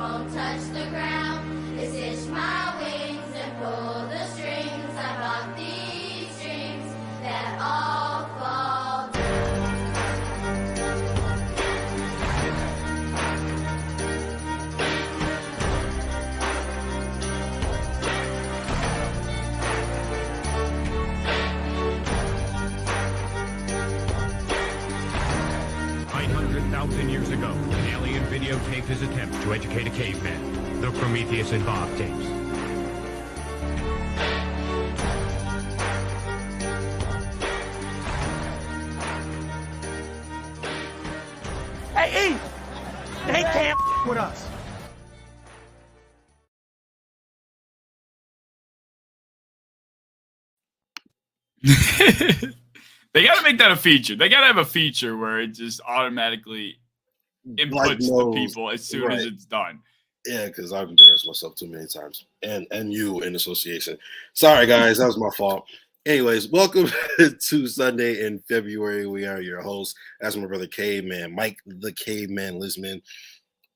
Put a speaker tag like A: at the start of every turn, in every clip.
A: won't touch the ground. They stitch my wings and pull the strings. I bought these strings that all fall down.
B: 900,000 years ago, an alien videotaped his attempt to educate a caveman. The Prometheus and Bob tapes.
C: Hey, E! They can't with us.
D: They got to make that a feature. They got to have a feature where it just automatically inputs the people as soon as it's done.
E: Yeah, because I've embarrassed myself too many times, and you in association. Sorry, guys, that was my fault. Anyways, welcome to Sunday in February. We are your hosts. That's my brother Caveman, Mike the Caveman Lisman.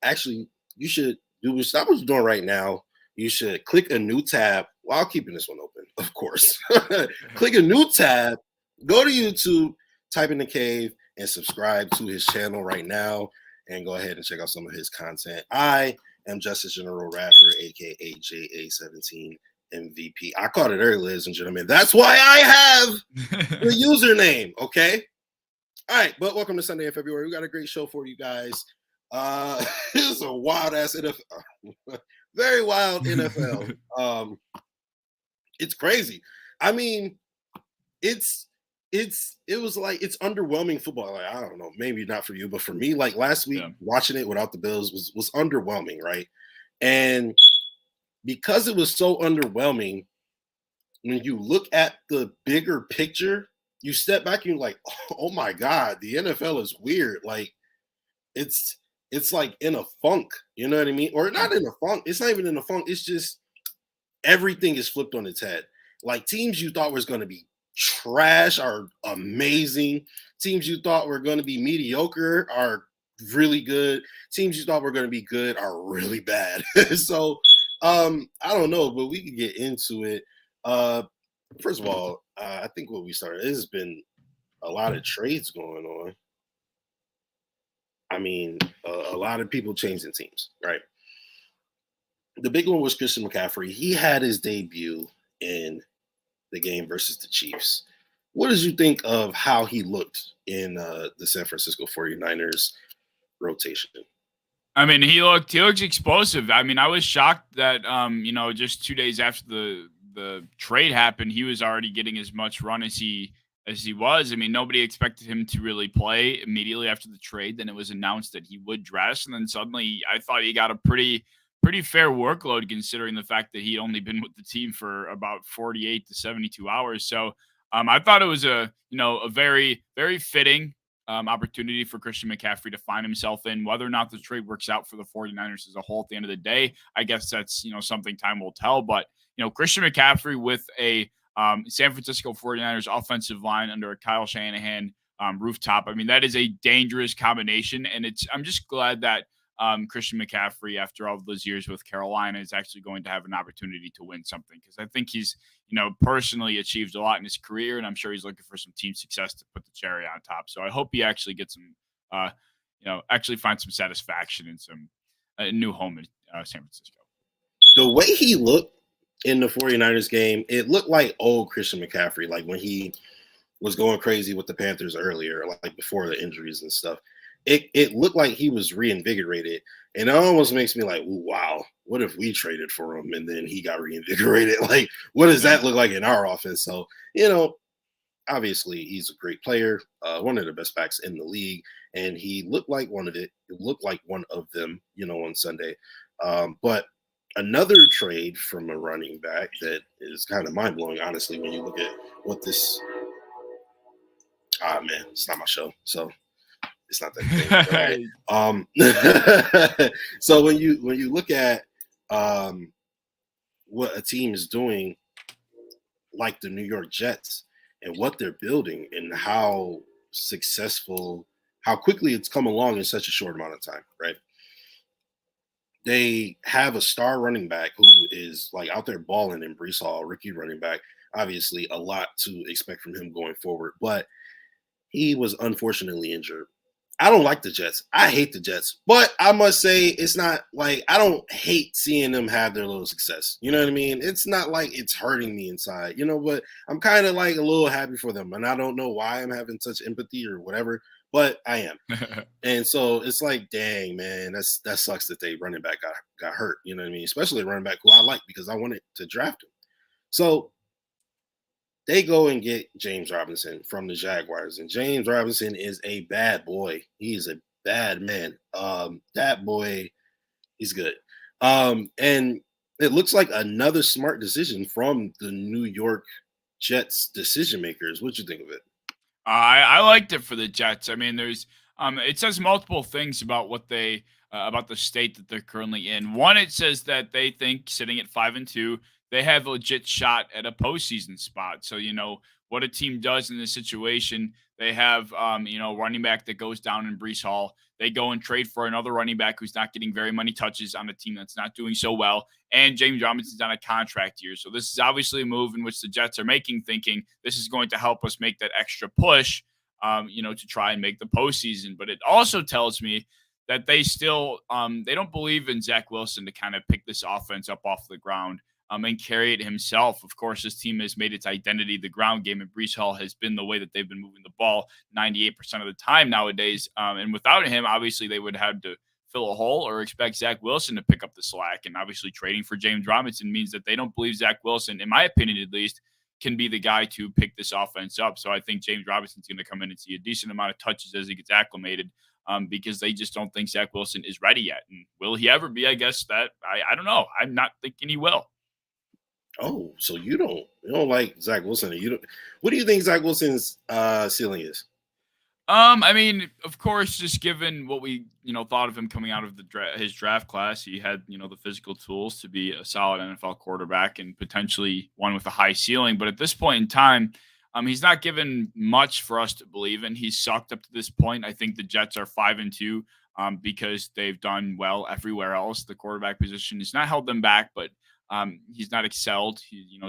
E: Actually, you should stop what you're doing right now. You should click a new tab while keeping this one open, of course. Click a new tab, go to YouTube, type in The Cave, and subscribe to his channel right now, and go ahead and check out some of his content. I am Justice General Raffer, aka JA17 MVP. I caught it early, ladies and gentlemen. That's why I have the username, okay? All right, but welcome to Sunday in February. We got a great show for you guys. This is a wild ass NFL, very wild NFL. It's crazy. I mean, it was like it's underwhelming football. Like, I don't know, maybe not for you, but for me, like last week, watching it without the Bills was underwhelming, right? And because it was so underwhelming, when you look at the bigger picture, you step back and you're like, oh my God, the NFL is weird. Like it's like in a funk, you know what I mean? Or not in a funk. It's not even in a funk. It's just everything is flipped on its head. Like teams you thought was going to be trash are amazing. Teams you thought were going to be mediocre are really good. Teams you thought were going to be good are really bad. So I don't know, but we can get into it. First of all, I think what we started, there's been a lot of trades going on. I mean, a lot of people changing teams, right? The big one was Christian McCaffrey. He had his debut in the game versus the Chiefs. What did you think of how he looked in the San Francisco 49ers rotation?
D: I mean, he looked explosive. I mean, I was shocked that just 2 days after the trade happened, he was already getting as much run as he was. I mean, nobody expected him to really play immediately after the trade. Then it was announced that he would dress, and then suddenly I thought he got a pretty fair workload considering the fact that he'd only been with the team for about 48 to 72 hours. So I thought it was a very, very fitting opportunity for Christian McCaffrey to find himself in. Whether or not the trade works out for the 49ers as a whole at the end of the day, I guess that's, something time will tell. But, Christian McCaffrey with a San Francisco 49ers offensive line under a Kyle Shanahan rooftop. I mean, that is a dangerous combination. And I'm just glad that Christian McCaffrey, after all those years with Carolina, is actually going to have an opportunity to win something, because I think he's, personally achieved a lot in his career, and I'm sure he's looking for some team success to put the cherry on top. So I hope he actually gets some, actually find some satisfaction in some new home in San Francisco.
E: The way he looked in the 49ers game, it looked like old Christian McCaffrey, like when he was going crazy with the Panthers earlier, like before the injuries and stuff. It looked like he was reinvigorated, and it almost makes me like, wow, what if we traded for him and then he got reinvigorated? Like, what does that look like in our offense? So, obviously he's a great player, one of the best backs in the league, and he looked like one of them, on Sunday. But another trade from a running back that is kind of mind blowing, honestly, when you look at what this. Man, it's not my show, so. It's not that big, right? So when you look at what a team is doing, like the New York Jets, and what they're building, and how successful, how quickly it's come along in such a short amount of time, right? they have a star running back who is like out there balling in Brees Hall, rookie running back. Obviously, a lot to expect from him going forward, but he was unfortunately injured. I don't like the Jets. I hate the Jets, but I must say it's not like I don't hate seeing them have their little success. You know what I mean? It's not like it's hurting me inside, but I'm kind of like a little happy for them, and I don't know why I'm having such empathy or whatever, but I am. And so it's like, dang, man, that sucks that they running back got hurt. You know what I mean? Especially a running back who I like because I wanted to draft him. So they go and get James Robinson from the Jaguars, and James Robinson is a bad boy. He is a bad man. That boy, he's good. And it looks like another smart decision from the New York Jets decision makers. What'd you think of it?
D: I liked it for the Jets. I mean, there's it says multiple things about what they about the state that they're currently in. One, it says that they think sitting at 5-2, they have a legit shot at a postseason spot. So what a team does in this situation, they have running back that goes down in Brees Hall. They go and trade for another running back who's not getting very many touches on a team that's not doing so well. And James Robinson's on a contract year. So this is obviously a move in which the Jets are making, thinking this is going to help us make that extra push, to try and make the postseason. But it also tells me that they still they don't believe in Zach Wilson to kind of pick this offense up off the ground and carry it himself. Of course, this team has made its identity the ground game, and Brees Hall has been the way that they've been moving the ball 98% of the time nowadays. And without him, obviously, they would have to fill a hole or expect Zach Wilson to pick up the slack. And obviously, trading for James Robinson means that they don't believe Zach Wilson, in my opinion at least, can be the guy to pick this offense up. So I think James Robinson's going to come in and see a decent amount of touches as he gets acclimated. Because they just don't think Zach Wilson is ready yet. And will he ever be? I guess that I don't know. I'm not thinking he will.
E: Oh, so you don't like Zach Wilson? What do you think Zach Wilson's ceiling is?
D: I mean, of course, just given what we thought of him coming out of his draft class, he had the physical tools to be a solid NFL quarterback and potentially one with a high ceiling. But at this point in time, he's not given much for us to believe in. He's sucked up to this point. I think the Jets are 5-2 because they've done well everywhere else. The quarterback position has not held them back, but he's not excelled.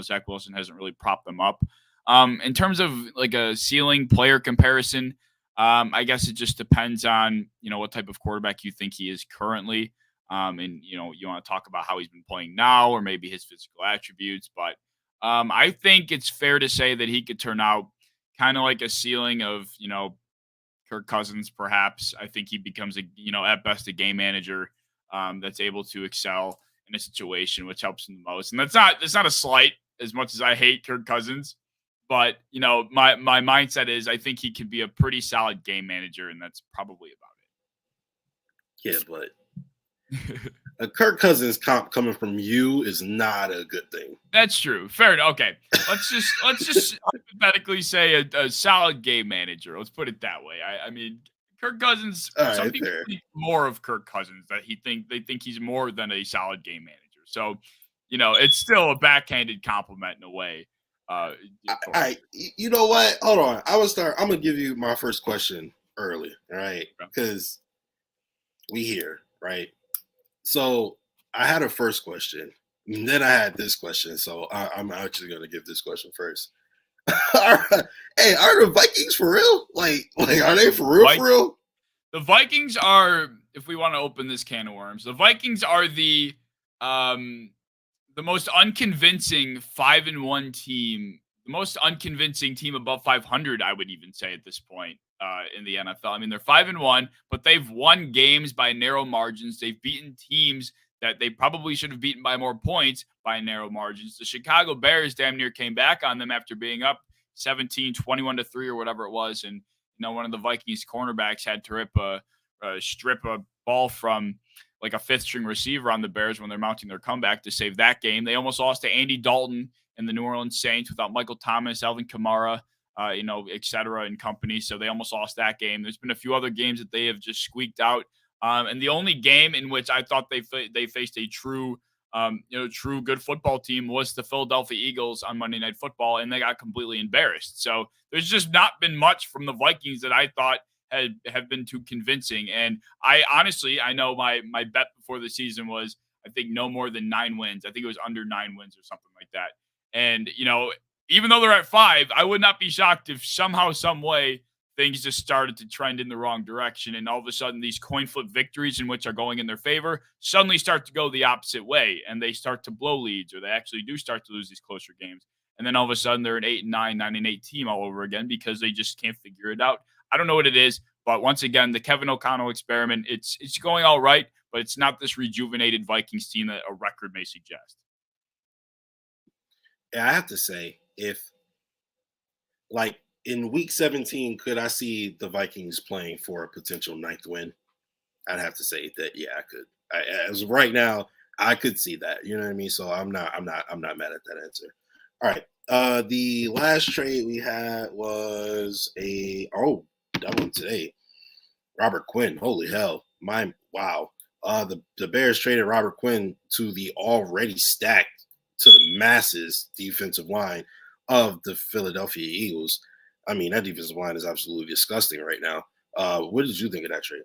D: Zach Wilson hasn't really propped them up. In terms of like a ceiling player comparison, I guess it just depends on what type of quarterback you think he is currently. And you want to talk about how he's been playing now, or maybe his physical attributes, but I think it's fair to say that he could turn out kind of like a ceiling of, Kirk Cousins, perhaps. I think he becomes at best a game manager that's able to excel in a situation, which helps him the most. And that's not a slight, as much as I hate Kirk Cousins, but my mindset is I think he could be a pretty solid game manager, and that's probably about
E: it. Yeah, but a Kirk Cousins comp coming from you is not a good thing.
D: That's true. Fair enough. Okay. Let's just hypothetically say a solid game manager. Let's put it that way. I mean, Kirk Cousins, some people think more of Kirk Cousins, that they think he's more than a solid game manager. So, it's still a backhanded compliment in a way.
E: You know what? Hold on. I'm going to give you my first question early, right? Because we here, right? So I had a first question, and then I had this question. So I'm actually going to give this question first. Hey, are the Vikings for real? Like, are they for real? For real?
D: The Vikings are, if we want to open this can of worms, the Vikings are the most unconvincing 5-1 team, the most unconvincing team above 500, I would even say at this point in the NFL. I mean, they're 5-1, but they've won games by narrow margins. They've beaten teams that they probably should have beaten by more points by narrow margins. The Chicago Bears damn near came back on them after being up 21-3 or whatever it was. And, one of the Vikings cornerbacks had to strip a ball from like a fifth string receiver on the Bears when they're mounting their comeback to save that game. They almost lost to Andy Dalton and the New Orleans Saints without Michael Thomas, Alvin Kamara, et cetera, and company. So they almost lost that game. There's been a few other games that they have just squeaked out. And the only game in which I thought they faced a true good football team was the Philadelphia Eagles on Monday Night Football, and they got completely embarrassed. So there's just not been much from the Vikings that I thought have been too convincing. And I know my bet before the season was I think no more than 9 wins. I think it was under 9 wins or something like that. And even though they're at 5, I would not be shocked if somehow, some way, things just started to trend in the wrong direction. And all of a sudden, these coin flip victories, in which are going in their favor, suddenly start to go the opposite way. And they start to blow leads, or they actually do start to lose these closer games. And then all of a sudden, they're an 8-9, 9-8 team all over again because they just can't figure it out. I don't know what it is. But once again, the Kevin O'Connell experiment, it's going all right, but it's not this rejuvenated Vikings team that a record may suggest.
E: Yeah, I have to say, if like in week 17, could I see the Vikings playing for a potential 9th win? I'd have to say that, yeah, I could. As of right now, I could see that. You know what I mean? So I'm not mad at that answer. All right. The last trade we had was that one today. Robert Quinn. Holy hell. Wow. The Bears traded Robert Quinn to the already stacked to the masses defensive line of the Philadelphia Eagles. I mean, that defensive line is absolutely disgusting right now. What did you think of that trade?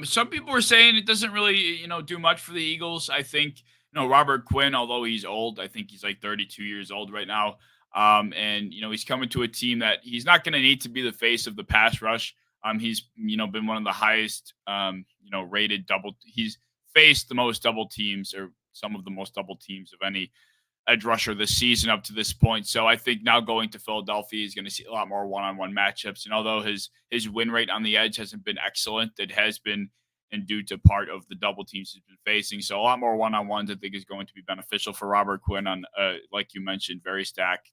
D: Some people were saying it doesn't really, do much for the Eagles. I think, Robert Quinn, although he's old, I think he's like 32 years old right now. And he's coming to a team that he's not going to need to be the face of the pass rush. He's, been one of the highest, rated he's faced the most double teams, or some of the most double teams of any edge rusher this season up to this point. So I think now going to Philadelphia, he's going to see a lot more one-on-one matchups. And although his win rate on the edge hasn't been excellent, it has been due to part of the double teams he's been facing. So a lot more one-on-ones I think is going to be beneficial for Robert Quinn on, like you mentioned, very stacked,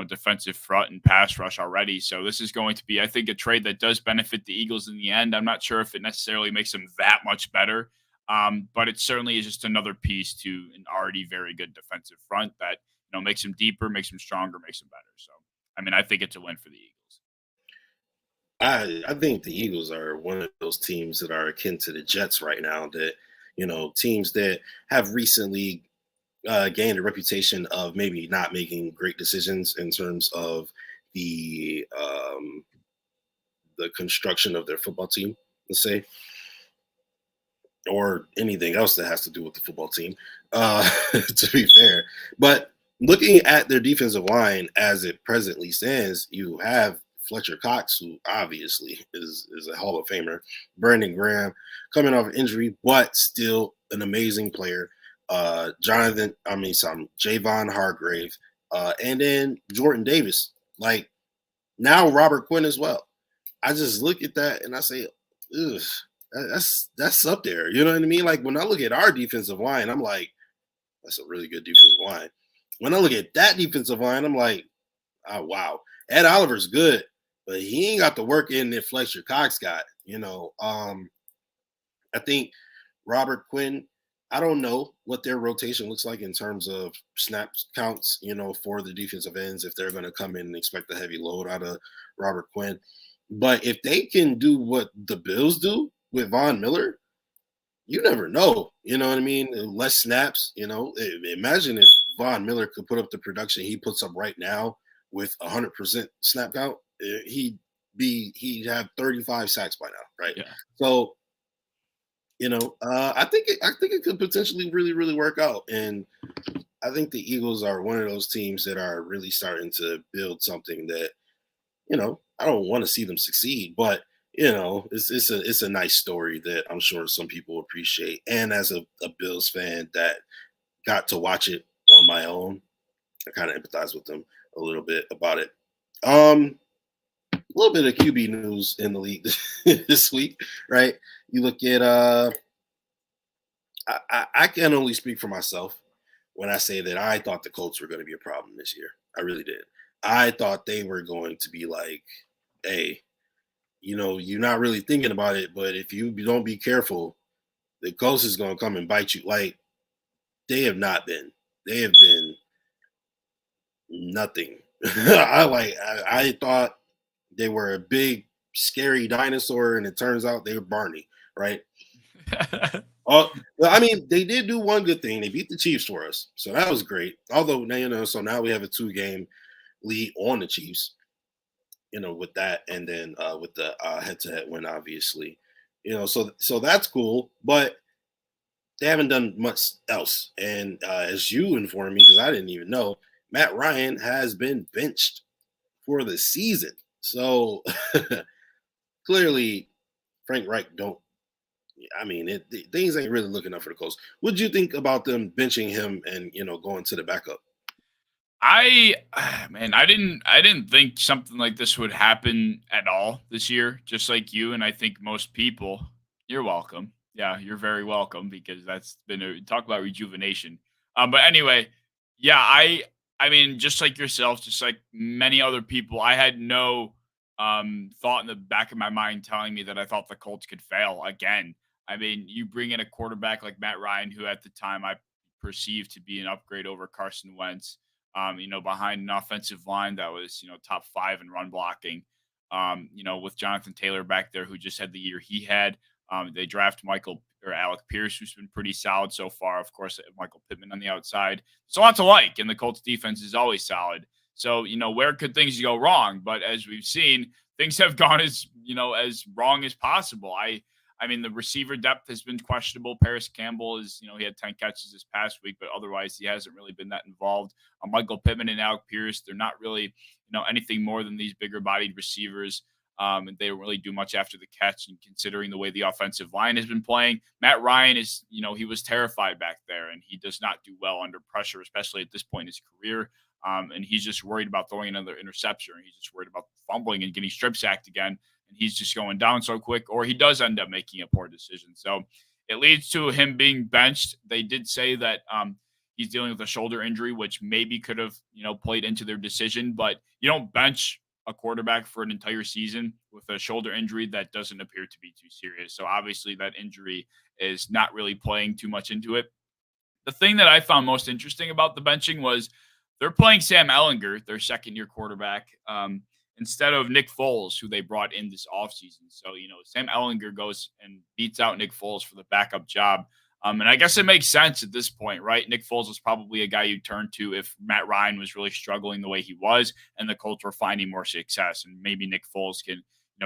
D: defensive front and pass rush already. So this is going to be, I think, a trade that does benefit the Eagles in the end. I'm not sure if it necessarily makes them that much better, but it certainly is just another piece to an already very good defensive front that, makes them deeper, makes them stronger, makes them better. So, I mean, I think it's a win for the
E: I
D: Eagles.
E: think the Eagles are one of those teams that are akin to the Jets right now, that, teams that have recently gained a reputation of maybe not making great decisions in terms of the construction of their football team, let's say, or anything else that has to do with the football team, to be fair. But looking at their defensive line as it presently stands, you have Fletcher Cox, who obviously is a Hall of Famer, Brandon Graham coming off injury, but still an amazing player. Javon Hargrave, and then Jordan Davis. Like, now Robert Quinn as well. I just look at that and I say, ugh, that's up there. You know what I mean? Like, when I look at our defensive line, I'm like, that's a really good defensive line. When I look at that defensive line, I'm like, oh, wow. Ed Oliver's good, but he ain't got the work in that Fletcher Cox got. I think Robert Quinn, I don't know what their rotation looks like in terms of snaps counts, for the defensive ends, if they're going to come in and expect a heavy load out of Robert Quinn. But if they can do what the Bills do with Von Miller, you never know. You know what I mean? Less snaps, imagine if Von Miller could put up the production he puts up right now with 100% snap count, he'd have 35 sacks by now, right?
D: Yeah.
E: So, I think it could potentially really, really work out. And I think the Eagles are one of those teams that are really starting to build something that, I don't want to see them succeed, but it's a nice story that I'm sure some people appreciate. And as a Bills fan that got to watch it on my own, I kind of empathize with them a little bit about it. A little bit of QB news in the league this week, right? You look at I can only speak for myself when I say that I thought the Colts were going to be a problem this year. I really did. I thought they were going to be like, hey, you're not really thinking about it, but if you don't be careful, the Colts is going to come and bite you. Like, they have not been. They have been nothing. I thought they were a big, scary dinosaur, and it turns out they were Barney, right? I mean, they did do one good thing. They beat the Chiefs for us, so that was great. Although, so now we have a 2-game lead on the Chiefs. with that, and then with the head-to-head win, obviously, so that's cool, but they haven't done much else. And as you informed me, because I didn't even know, Matt Ryan has been benched for the season. So clearly, Frank Reich don't. I mean, things ain't really looking up for the Colts. What do you think about them benching him and going to the backup?
D: I man, I didn't think something like this would happen at all this year, just like you and I think most people. You're welcome. Yeah, you're very welcome because that's been a talk about rejuvenation. But anyway, yeah, I mean, just like yourself, just like many other people, I had no thought in the back of my mind telling me that I thought the Colts could fail again. I mean, you bring in a quarterback like Matt Ryan, who at the time I perceived to be an upgrade over Carson Wentz, behind an offensive line that was, top 5 in run blocking, with Jonathan Taylor back there, who just had the year he had. They draft Michael or Alec Pierce, who's been pretty solid so far. Of course, Michael Pittman on the outside. It's a lot to like, and the Colts defense is always solid. So, where could things go wrong? But as we've seen, things have gone as wrong as possible. I mean, the receiver depth has been questionable. Paris Campbell is, he had 10 catches this past week, but otherwise he hasn't really been that involved. Michael Pittman and Alec Pierce, they're not really, anything more than these bigger bodied receivers. And they don't really do much after the catch. And considering the way the offensive line has been playing, Matt Ryan is, he was terrified back there, and he does not do well under pressure, especially at this point in his career. And he's just worried about throwing another interception. He's just worried about fumbling and getting strip sacked again. And he's just going down so quick, or he does end up making a poor decision. So it leads to him being benched. They did say that he's dealing with a shoulder injury, which maybe could have, played into their decision. But you don't bench a quarterback for an entire season with a shoulder injury that doesn't appear to be too serious. So obviously that injury is not really playing too much into it. The thing that I found most interesting about the benching was they're playing Sam Ellinger, their second-year quarterback, instead of Nick Foles, who they brought in this offseason. So, Sam Ellinger goes and beats out Nick Foles for the backup job. And I guess it makes sense at this point, right? Nick Foles was probably a guy you turn to if Matt Ryan was really struggling the way he was and the Colts were finding more success. And maybe Nick Foles can,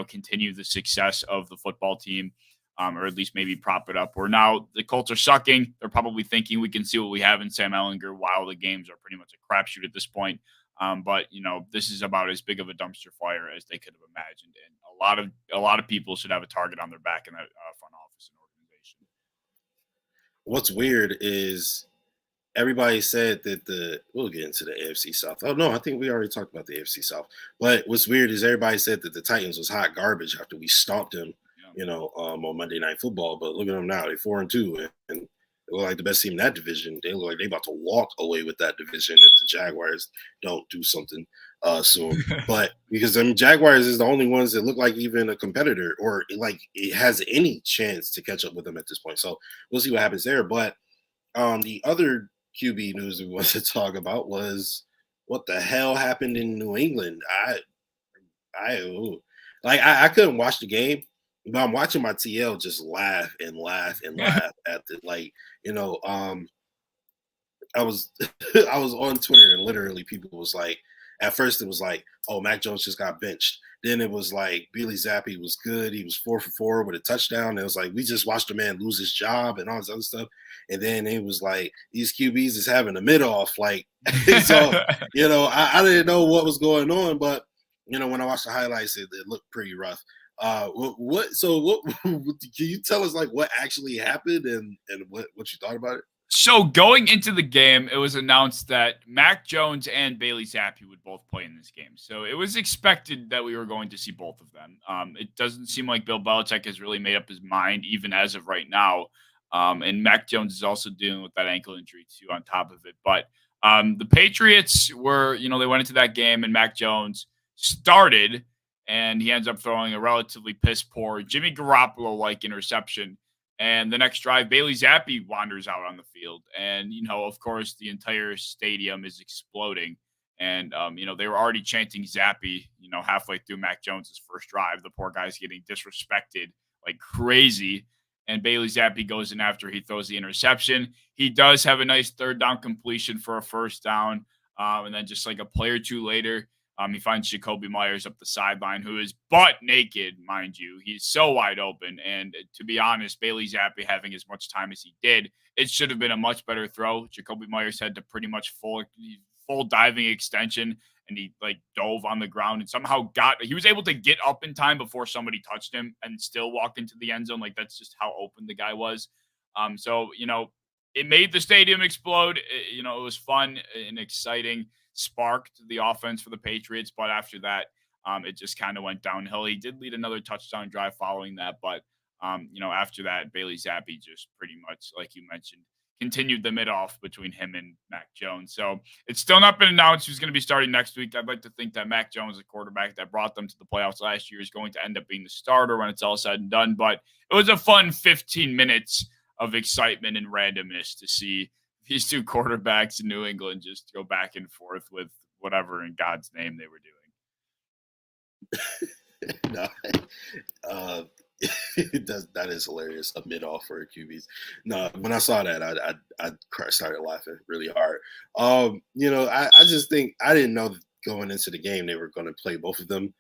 D: continue the success of the football team, or at least maybe prop it up. Where now the Colts are sucking. They're probably thinking we can see what we have in Sam Ellinger while the games are pretty much a crapshoot at this point. But this is about as big of a dumpster fire as they could have imagined, and a lot of people should have a target on their back in that front office and organization.
E: What's weird is everybody said that we'll get into the AFC South. Oh no, I think we already talked about the AFC South. But what's weird is everybody said that the Titans was hot garbage after we stomped them, on Monday Night Football. But look at them now; they're 4-2, and they look like the best team in that division. They look like they're about to walk away with that division if the Jaguars don't do something soon. But because Jaguars is the only ones that look like even a competitor or like it has any chance to catch up with them at this point. So we'll see what happens there. But the other QB news we wanted to talk about was what the hell happened in New England. I couldn't watch the game. But I'm watching my TL just laugh and laugh and laugh at the I was I was on Twitter and literally people was like, at first it was like, oh, Mac Jones just got benched. Then it was like Bailey Zappi was good. He was 4 for 4 with a touchdown. And it was like we just watched a man lose his job and all this other stuff. And then it was like these QBs is having a mid off. Like so, I didn't know what was going on, but when I watched the highlights, it looked pretty rough. What can you tell us like what actually happened and what you thought about it?
D: So going into the game, it was announced that Mac Jones and Bailey Zappi would both play in this game. So it was expected that we were going to see both of them. It doesn't seem like Bill Belichick has really made up his mind, even as of right now. And Mac Jones is also dealing with that ankle injury too on top of it. But the Patriots were, they went into that game and Mac Jones started, and he ends up throwing a relatively piss poor Jimmy Garoppolo-like interception. And the next drive, Bailey Zappi wanders out on the field. And, of course, the entire stadium is exploding. And, they were already chanting Zappi, halfway through Mac Jones's first drive. The poor guy's getting disrespected like crazy. And Bailey Zappi goes in after he throws the interception. He does have a nice third down completion for a first down. And then just like a play or two later, He finds Jacoby Myers up the sideline, who is butt naked, mind you. He's so wide open. And to be honest, Bailey Zappi having as much time as he did, it should have been a much better throw. Jacoby Myers had to pretty much full diving extension, and he like dove on the ground and somehow he was able to get up in time before somebody touched him and still walk into the end zone. Like, that's just how open the guy was. So, it made the stadium explode. It was fun and exciting, sparked the offense for the Patriots. But after that, it just kind of went downhill. He did lead another touchdown drive following that. But, after that, Bailey Zappi just pretty much, like you mentioned, continued the mid-off between him and Mac Jones. So it's still not been announced who's going to be starting next week. I'd like to think that Mac Jones, the quarterback that brought them to the playoffs last year, is going to end up being the starter when it's all said and done. But it was a fun 15 minutes of excitement and randomness to see these two quarterbacks in New England just go back and forth with whatever in God's name they were doing.
E: No, that is hilarious. A mid-off for QBs. No, when I saw that, I started laughing really hard. I just think I didn't know that going into the game they were going to play both of them.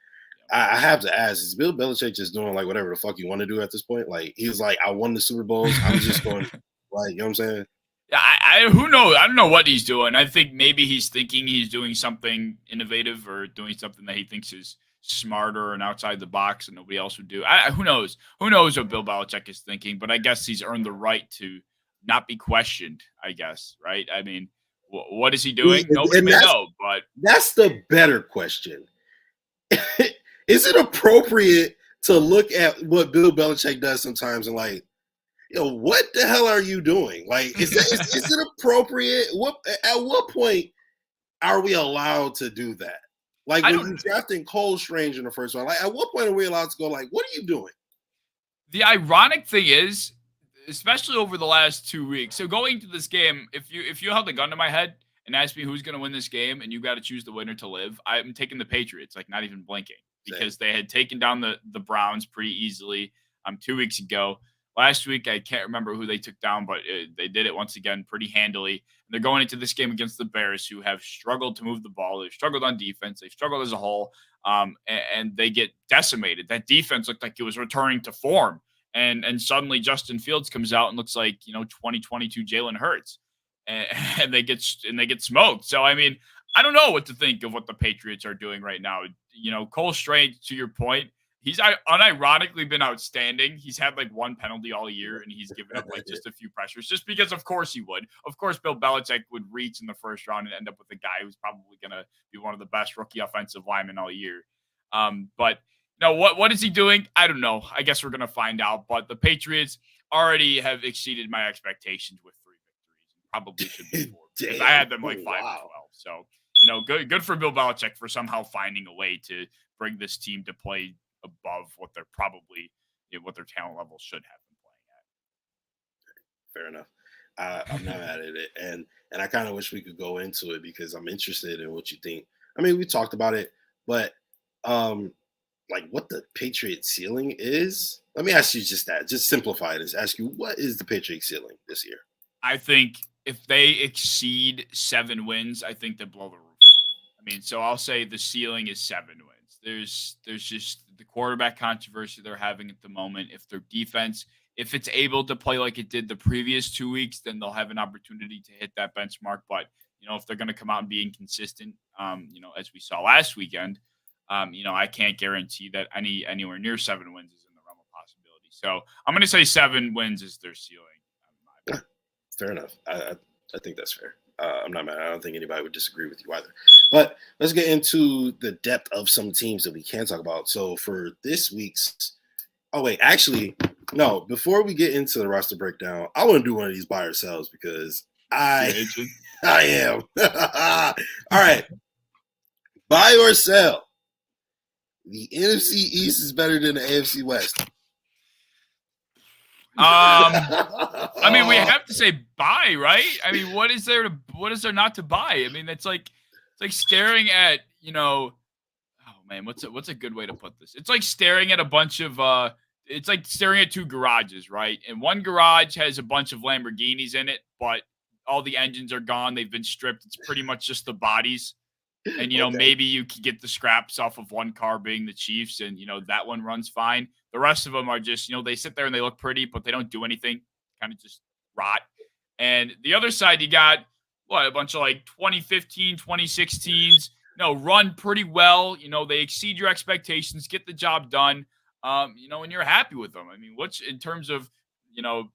E: I have to ask: is Bill Belichick just doing like whatever the fuck you want to do at this point? Like, he was like, I won the Super Bowls. I'm just going, like, you know what I'm saying?
D: Yeah, who knows? I don't know what he's doing. I think maybe he's thinking he's doing something innovative or doing something that he thinks is smarter and outside the box and nobody else would do. Who knows? Who knows what Bill Belichick is thinking? But I guess he's earned the right to not be questioned, I guess, right? I mean, what is he doing? Nobody may know, but
E: that's the better question. Is it appropriate to look at what Bill Belichick does sometimes and like, what the hell are you doing? Like, is it appropriate? At what point are we allowed to do that? Like, when you drafting Cole Strange in the first round, like, at what point are we allowed to go like, what are you doing?
D: The ironic thing is, especially over the last 2 weeks. So going to this game, if you held a gun to my head and asked me who's going to win this game and you got to choose the winner to live, I'm taking the Patriots, like not even blinking, because they had taken down the Browns pretty easily 2 weeks ago. Last week, I can't remember who they took down, but they did it once again pretty handily. And they're going into this game against the Bears, who have struggled to move the ball. They've struggled on defense. They've struggled as a whole, and they get decimated. That defense looked like it was returning to form. And suddenly Justin Fields comes out and looks like 2022 Jalen Hurts, and they get smoked. So I mean, I don't know what to think of what the Patriots are doing right now. Cole Strange, to your point, he's unironically been outstanding. He's had like one penalty all year, and he's given up like just a few pressures, just because of course he would. Of course, Bill Belichick would reach in the first round and end up with a guy who's probably going to be one of the best rookie offensive linemen all year. But what is he doing? I don't know. I guess we're going to find out. But the Patriots already have exceeded my expectations with 3 victories. Probably should be 4. Because I had them like 5-12. So, good for Bill Belichick for somehow finding a way to bring this team to play above what they're probably, what their talent level should have been playing
E: at. Fair enough. I'm not mad at it. And I kind of wish we could go into it because I'm interested in what you think. I mean, we talked about it, but like what the Patriot ceiling is. Let me ask you just that. Just simplify it. Ask you, what is the Patriot ceiling this year?
D: I think if they exceed 7 wins, I think they blow the roof off. I mean, so I'll say the ceiling is 7 wins. There's just the quarterback controversy they're having at the moment. If their defense, if it's able to play like it did the previous 2 weeks, then they'll have an opportunity to hit that benchmark. But, if they're going to come out and be inconsistent, as we saw last weekend, I can't guarantee that anywhere near 7 wins is in the realm of possibility. So I'm going to say 7 wins is their ceiling.
E: Fair enough. I think that's fair. I'm not mad. I don't think anybody would disagree with you either. But let's get into the depth of some teams that we can talk about. So for this week's – no. Before we get into the roster breakdown, I want to do one of these by ourselves because I am. All right. Buy or sell. The NFC East is better than the AFC West.
D: I mean, we have to say buy, right? I mean, what is there not to buy? I mean, it's like staring at, oh man, what's a good way to put this? It's like staring at a bunch of it's like staring at 2 garages, right? And one garage has a bunch of Lamborghinis in it, but all the engines are gone. They've been stripped. It's pretty much just the bodies. And,
E: Okay.
D: maybe you could get the scraps off of one car being the Chiefs, and, that one runs fine. The rest of them are just, they sit there and they look pretty, but they don't do anything, kind of just rot. And the other side, you got what, a bunch of like 2015, 2016s, run pretty well. They exceed your expectations, get the job done, and you're happy with them. I mean, what's in terms of,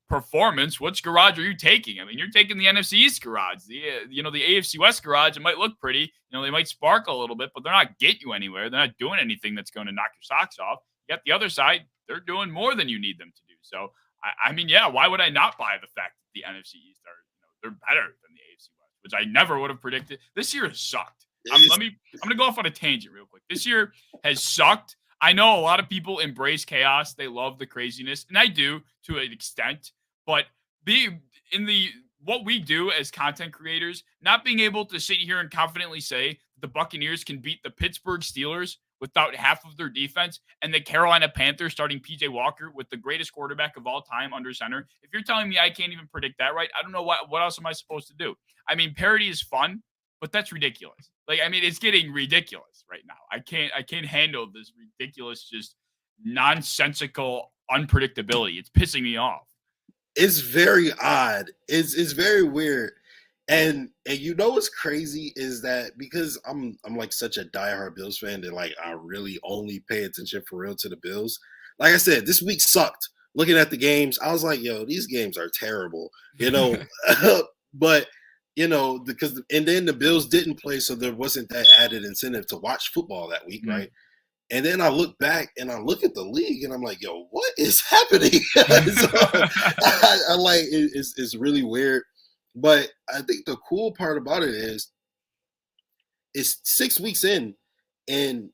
D: performance, which garage are you taking? I mean, you're taking the NFC East garage, the AFC West garage. It might look pretty, they might sparkle a little bit, but they're not getting you anywhere. They're not doing anything that's going to knock your socks off. You got the other side, they're doing more than you need them to do. So, I mean, yeah, why would I not buy the fact that the NFC East are, they're better than the AFC West, which I never would have predicted. This year has sucked. I'm going to go off on a tangent real quick. This year has sucked. I know a lot of people embrace chaos. They love the craziness, and I do to an extent. But what we do as content creators, not being able to sit here and confidently say the Buccaneers can beat the Pittsburgh Steelers without half of their defense, and the Carolina Panthers starting PJ Walker with the greatest quarterback of all time under center. If you're telling me I can't even predict that right, I don't know what else am I supposed to do? I mean, parody is fun, but that's ridiculous. Like, I mean, it's getting ridiculous right now. I can't handle this ridiculous, just nonsensical unpredictability. It's pissing me off.
E: It's very odd. It's very weird. And what's crazy is that because I'm like such a diehard Bills fan that like I really only pay attention for real to the Bills. Like I said, this week sucked. Looking at the games, I was like, yo, these games are terrible, but because and then the Bills didn't play, so there wasn't that added incentive to watch football that week, right? And then I look back and I look at the league and I'm like, yo, what is happening? So, I like it's really weird. But I think the cool part about it is it's 6 weeks in, and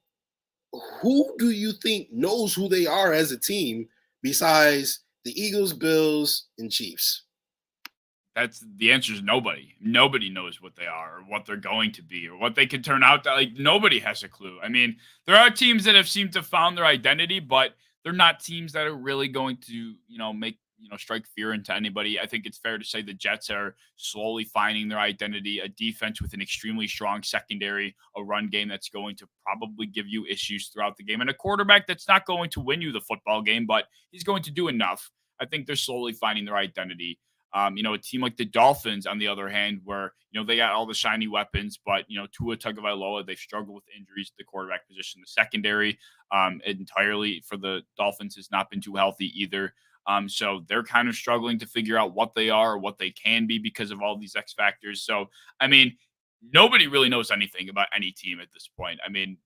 E: who do you think knows who they are as a team besides the Eagles, Bills, and Chiefs?
D: That's the answer is nobody. Nobody knows what they are or what they're going to be or what they could turn out to. Like, nobody has a clue. I mean, there are teams that have seemed to found their identity, but they're not teams that are really going to, make, strike fear into anybody. I think it's fair to say the Jets are slowly finding their identity, a defense with an extremely strong secondary, a run game that's going to probably give you issues throughout the game, and a quarterback that's not going to win you the football game, but he's going to do enough. I think they're slowly finding their identity. A team like the Dolphins, on the other hand, where, they got all the shiny weapons, but, Tua Tagovailoa, they've struggled with injuries at the quarterback position. The secondary entirely for the Dolphins has not been too healthy either. So they're kind of struggling to figure out what they are or what they can be because of all these X factors. So, I mean, nobody really knows anything about any team at this point. I mean,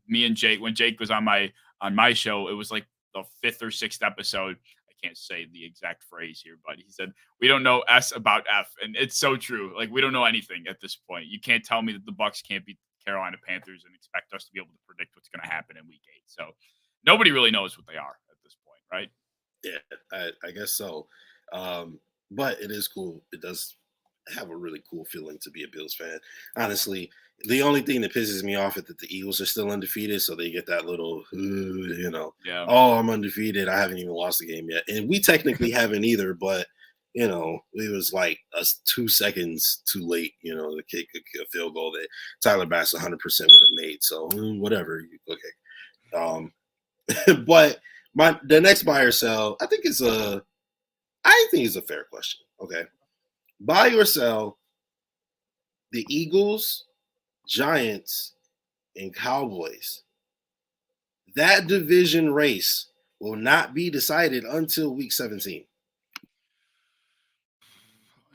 D: me and Jake, when Jake was on my show, it was like the 5th or 6th episode. Can't say the exact phrase here, but he said, we don't know S about F. And it's so true. Like, we don't know anything at this point. You can't tell me that the Bucs can't beat the Carolina Panthers and expect us to be able to predict what's going to happen in week 8. So nobody really knows what they are at this point, right?
E: Yeah, I guess so. But it is cool. It does have a really cool feeling to be a Bills fan. Honestly, the only thing that pisses me off is that the Eagles are still undefeated, so they get that little, oh, I'm undefeated. I haven't even lost the game yet. And we technically haven't either, but, it was like us 2 seconds too late, to kick a field goal that Tyler Bass 100% would have made. So whatever. Okay. But the next buy or sell, I think is a fair question. Okay. Buy or sell the Eagles, Giants, and Cowboys. That division race will not be decided until week 17.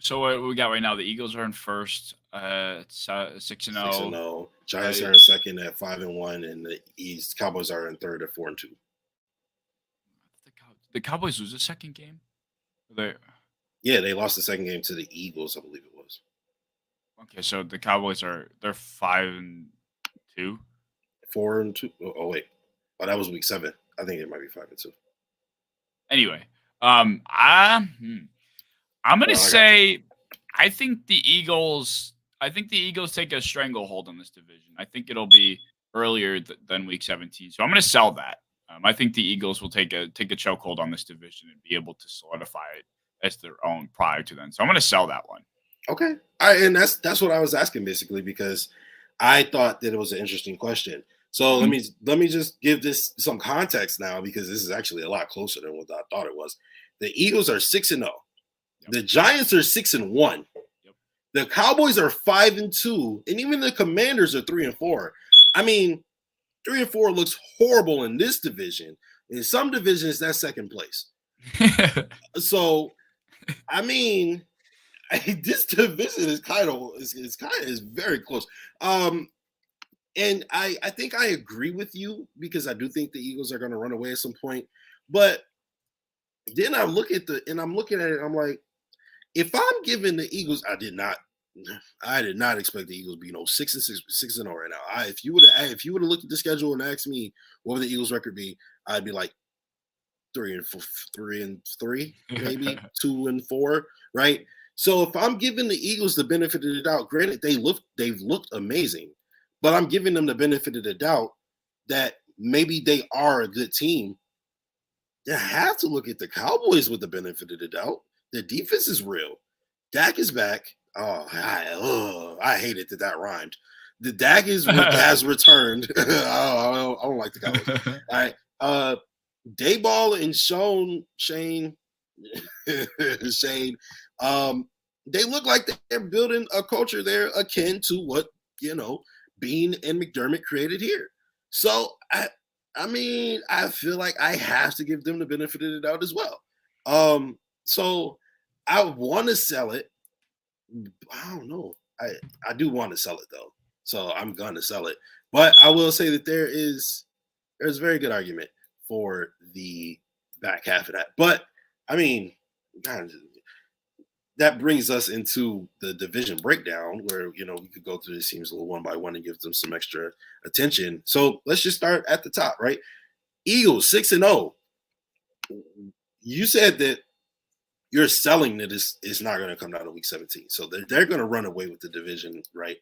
D: So what we got right now, the Eagles are in first, 6-0.
E: 6-0. Giants are in second at 5-1, and the Cowboys are in third at 4-2.
D: The Cowboys lose the second game?
E: Yeah, they lost the second game to the Eagles, I believe it was.
D: Okay, so the Cowboys they're 5-2?
E: 4-2. Oh wait. Oh, that was week 7. I think it might be 5-2.
D: Anyway, I'm gonna say I think the Eagles take a stranglehold on this division. I think it'll be earlier than week 17. So I'm gonna sell that. I think the Eagles will take a chokehold on this division and be able to solidify it as their own prior to then. So I'm going to sell that one.
E: Okay. And that's what I was asking basically, because I thought that it was an interesting question. So let me just give this some context now, because this is actually a lot closer than what I thought it was. The Eagles are 6-0.
D: Yep.
E: The Giants are 6-1.
D: Yep.
E: The Cowboys are 5-2, and even the Commanders are 3-4. I mean, 3-4 looks horrible in this division. In some divisions, that's second place. So, I mean, this division is is very close. And I think I agree with you, because I do think the Eagles are going to run away at some point. But then I'm looking at it, I'm like, if I'm giving the Eagles, I did not expect the Eagles to be 6-6, 6-0 right now. If you would have looked at the schedule and asked me what would the Eagles record be, I'd be like 3-3, maybe 2-4, right? So if I'm giving the Eagles the benefit of the doubt, granted they've looked amazing, but I'm giving them the benefit of the doubt that maybe they are a good team. You have to look at the Cowboys with the benefit of the doubt. The defense is real. Dak is back. Oh, I hated that rhymed. The Dak has returned. I don't like the Cowboys. All right. Dayball and Shane, they look like they're building a culture there akin to what, Bean and McDermott created here. So I mean, I feel like I have to give them the benefit of the doubt as well. So I want to sell it. I don't know. I do want to sell it though. So I'm gonna sell it. But I will say that there's a very good argument for the back half of that. But I mean, God, that brings us into the division breakdown, where we could go through these teams a little one by one and give them some extra attention. So let's just start at the top, right? Eagles 6-0. You said that you're selling that it's not going to come down to week 17. So they're going to run away with the division, right?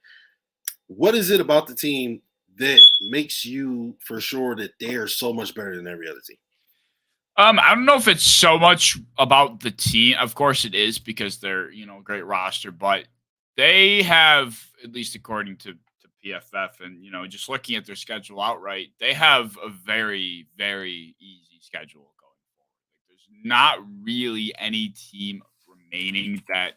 E: What is it about the team that makes you for sure that they are so much better than every other team?
D: I don't know if it's so much about the team. Of course it is, because they're, a great roster, but they have, at least according to PFF and, just looking at their schedule outright, they have a very, very easy schedule going forward. Like, there's not really any team remaining that,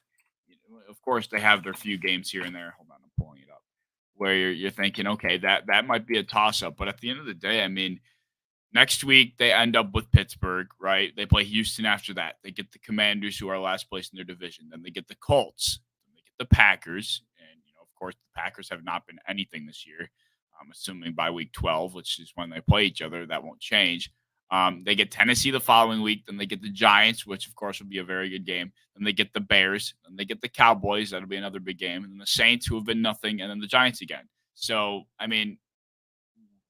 D: of course they have their few games here and there. Hold on, I'm pulling it up, where you're thinking, okay, that might be a toss up. But at the end of the day, I mean, next week, they end up with Pittsburgh, right? They play Houston after that. They get the Commanders, who are last place in their division. Then they get the Colts. Then they get the Packers. And, of course, the Packers have not been anything this year. I'm assuming by week 12, which is when they play each other, that won't change. They get Tennessee the following week. Then they get the Giants, which, of course, will be a very good game. Then they get the Bears. Then they get the Cowboys. That'll be another big game. And then the Saints, who have been nothing. And then the Giants again. So, I mean,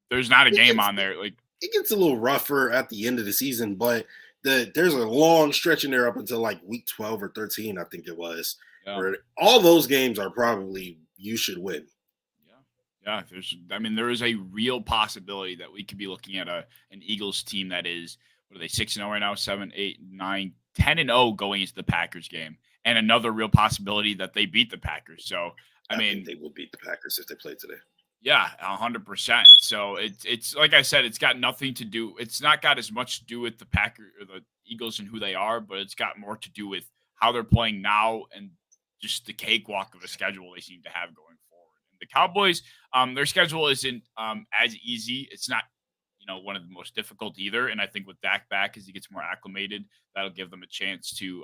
D: there's not a game on there. Like,
E: it gets a little rougher at the end of the season, but there's a long stretch in there up until like week 12 or 13, I think it was. Yeah. Where all those games are probably you should win.
D: Yeah. There is a real possibility that we could be looking at an Eagles team that is, what are they, 6-0 right now, 7, 8, 9, 10-0 going into the Packers game. And another real possibility that they beat the Packers. So, I mean,
E: think they will beat the Packers if they play today.
D: Yeah, 100%. So it's like I said, it's got nothing to do. It's not got as much to do with the Packers or the Eagles and who they are, but it's got more to do with how they're playing now and just the cakewalk of a schedule they seem to have going forward. And the Cowboys, their schedule isn't as easy. It's not, one of the most difficult either. And I think with Dak back, as he gets more acclimated, that'll give them a chance to,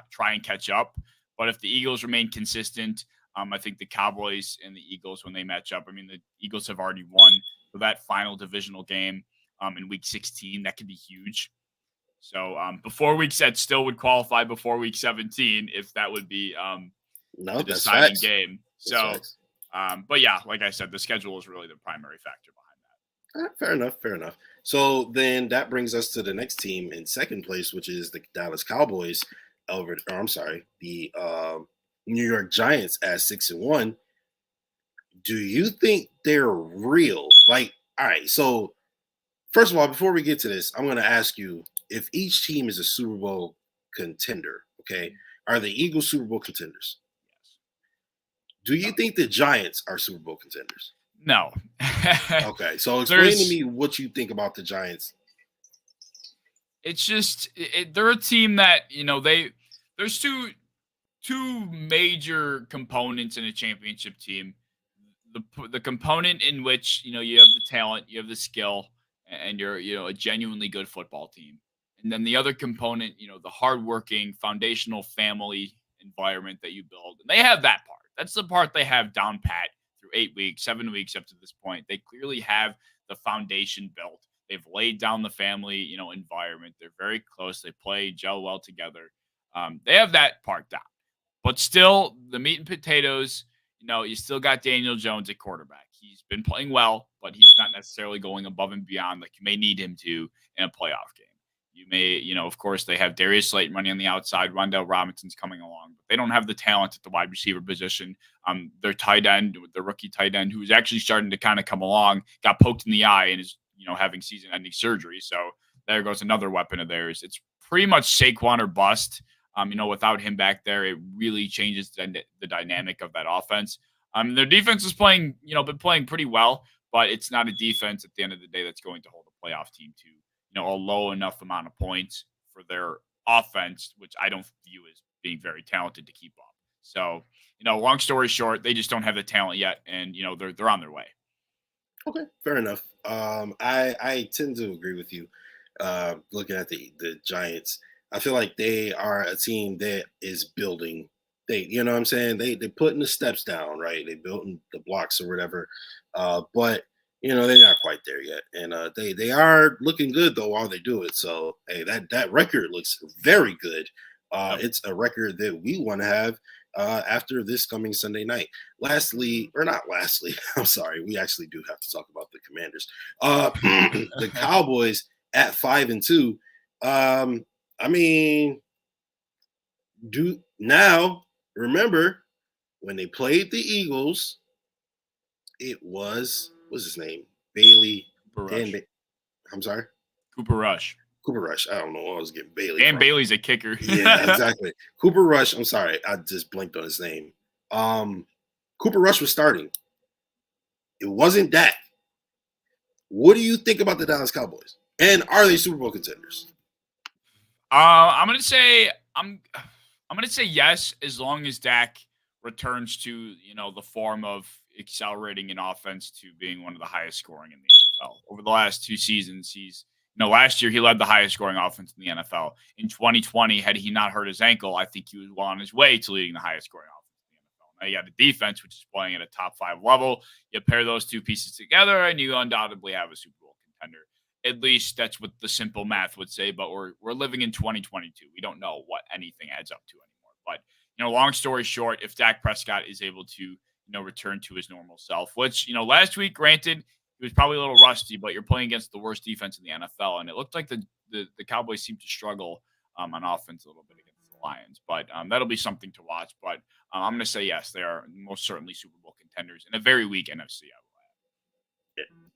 D: try and catch up. But if the Eagles remain consistent, I think the Cowboys and the Eagles, when they match up, the Eagles have already won for that final divisional game in week 16. That could be huge. So before week set still would qualify before week 17 if that would be the deciding game. So, but yeah, like I said, the schedule is really the primary factor behind
E: that. Fair enough. So then that brings us to the next team in second place, which is the Dallas Cowboys the New York Giants at 6-1. Do you think they're real? Like, all right, so first of all, before we get to this, I'm going to ask you if each team is a Super Bowl contender, okay? Are the Eagles Super Bowl contenders? Do you think the Giants are Super Bowl contenders?
D: No.
E: Okay, so explain to
D: There's-
E: me what you think about the Giants.
D: It's just they're a team that there's two major components in a championship team. The component in which you have the talent, you have the skill, and you're a genuinely good football team. And then the other component, the hardworking foundational family environment that you build. And they have that part. That's the part they have down pat through 8 weeks, 7 weeks up to this point. They clearly have the foundation built. They've laid down the family, environment. They're very close. They play, gel well together. They have that part down. But still, the meat and potatoes, you still got Daniel Jones at quarterback. He's been playing well, but he's not necessarily going above and beyond like you may need him to in a playoff game. You may, of course, they have Darius Slayton running on the outside. Rondell Robinson's coming along, but they don't have the talent at the wide receiver position. Their tight end, the rookie tight end, who's actually starting to kind of come along, got poked in the eye and is, having season-ending surgery. So there goes another weapon of theirs. It's pretty much Saquon or bust. Without him back there, it really changes the dynamic of that offense. Their defense is playing, been playing pretty well, but it's not a defense at the end of the day that's going to hold a playoff team to, a low enough amount of points for their offense, which I don't view as being very talented to keep up. So, long story short, they just don't have the talent yet, and they're on their way.
E: Okay, fair enough. I tend to agree with you. Looking at the Giants, I feel like they are a team that is building. They, you know what I'm saying? They putting the steps down, right? They building the blocks or whatever. But they're not quite there yet. And they are looking good though while they do it. So hey, that record looks very good. It's a record that we want to have after this coming Sunday night. Lastly, I'm sorry, we actually do have to talk about the Commanders. The Cowboys at 5-2. I mean, remember when they played the Eagles, it was, what's his name? Bailey. I'm sorry?
D: Cooper Rush.
E: I don't know. I was getting Bailey.
D: Dan Bailey's a kicker.
E: Yeah, exactly. Cooper Rush. I'm sorry. I just blinked on his name. Cooper Rush was starting. It wasn't Dak. What do you think about the Dallas Cowboys? And are they Super Bowl contenders?
D: I'm gonna say yes, as long as Dak returns to the form of accelerating an offense to being one of the highest scoring in the NFL. Over the last 2 seasons, he's last year he led the highest scoring offense in the NFL. In 2020, had he not hurt his ankle, I think he was well on his way to leading the highest scoring offense in the NFL. Now you have a defense which is playing at a top 5 level. You pair those two pieces together, and you undoubtedly have a Super Bowl contender. At least that's what the simple math would say. But we're living in 2022. We don't know what anything adds up to anymore. But long story short, if Dak Prescott is able to return to his normal self, which last week, granted, he was probably a little rusty, but you're playing against the worst defense in the NFL, and it looked like the Cowboys seemed to struggle on offense a little bit against the Lions. But that'll be something to watch. But I'm going to say yes, they are most certainly Super Bowl contenders in a very weak NFC.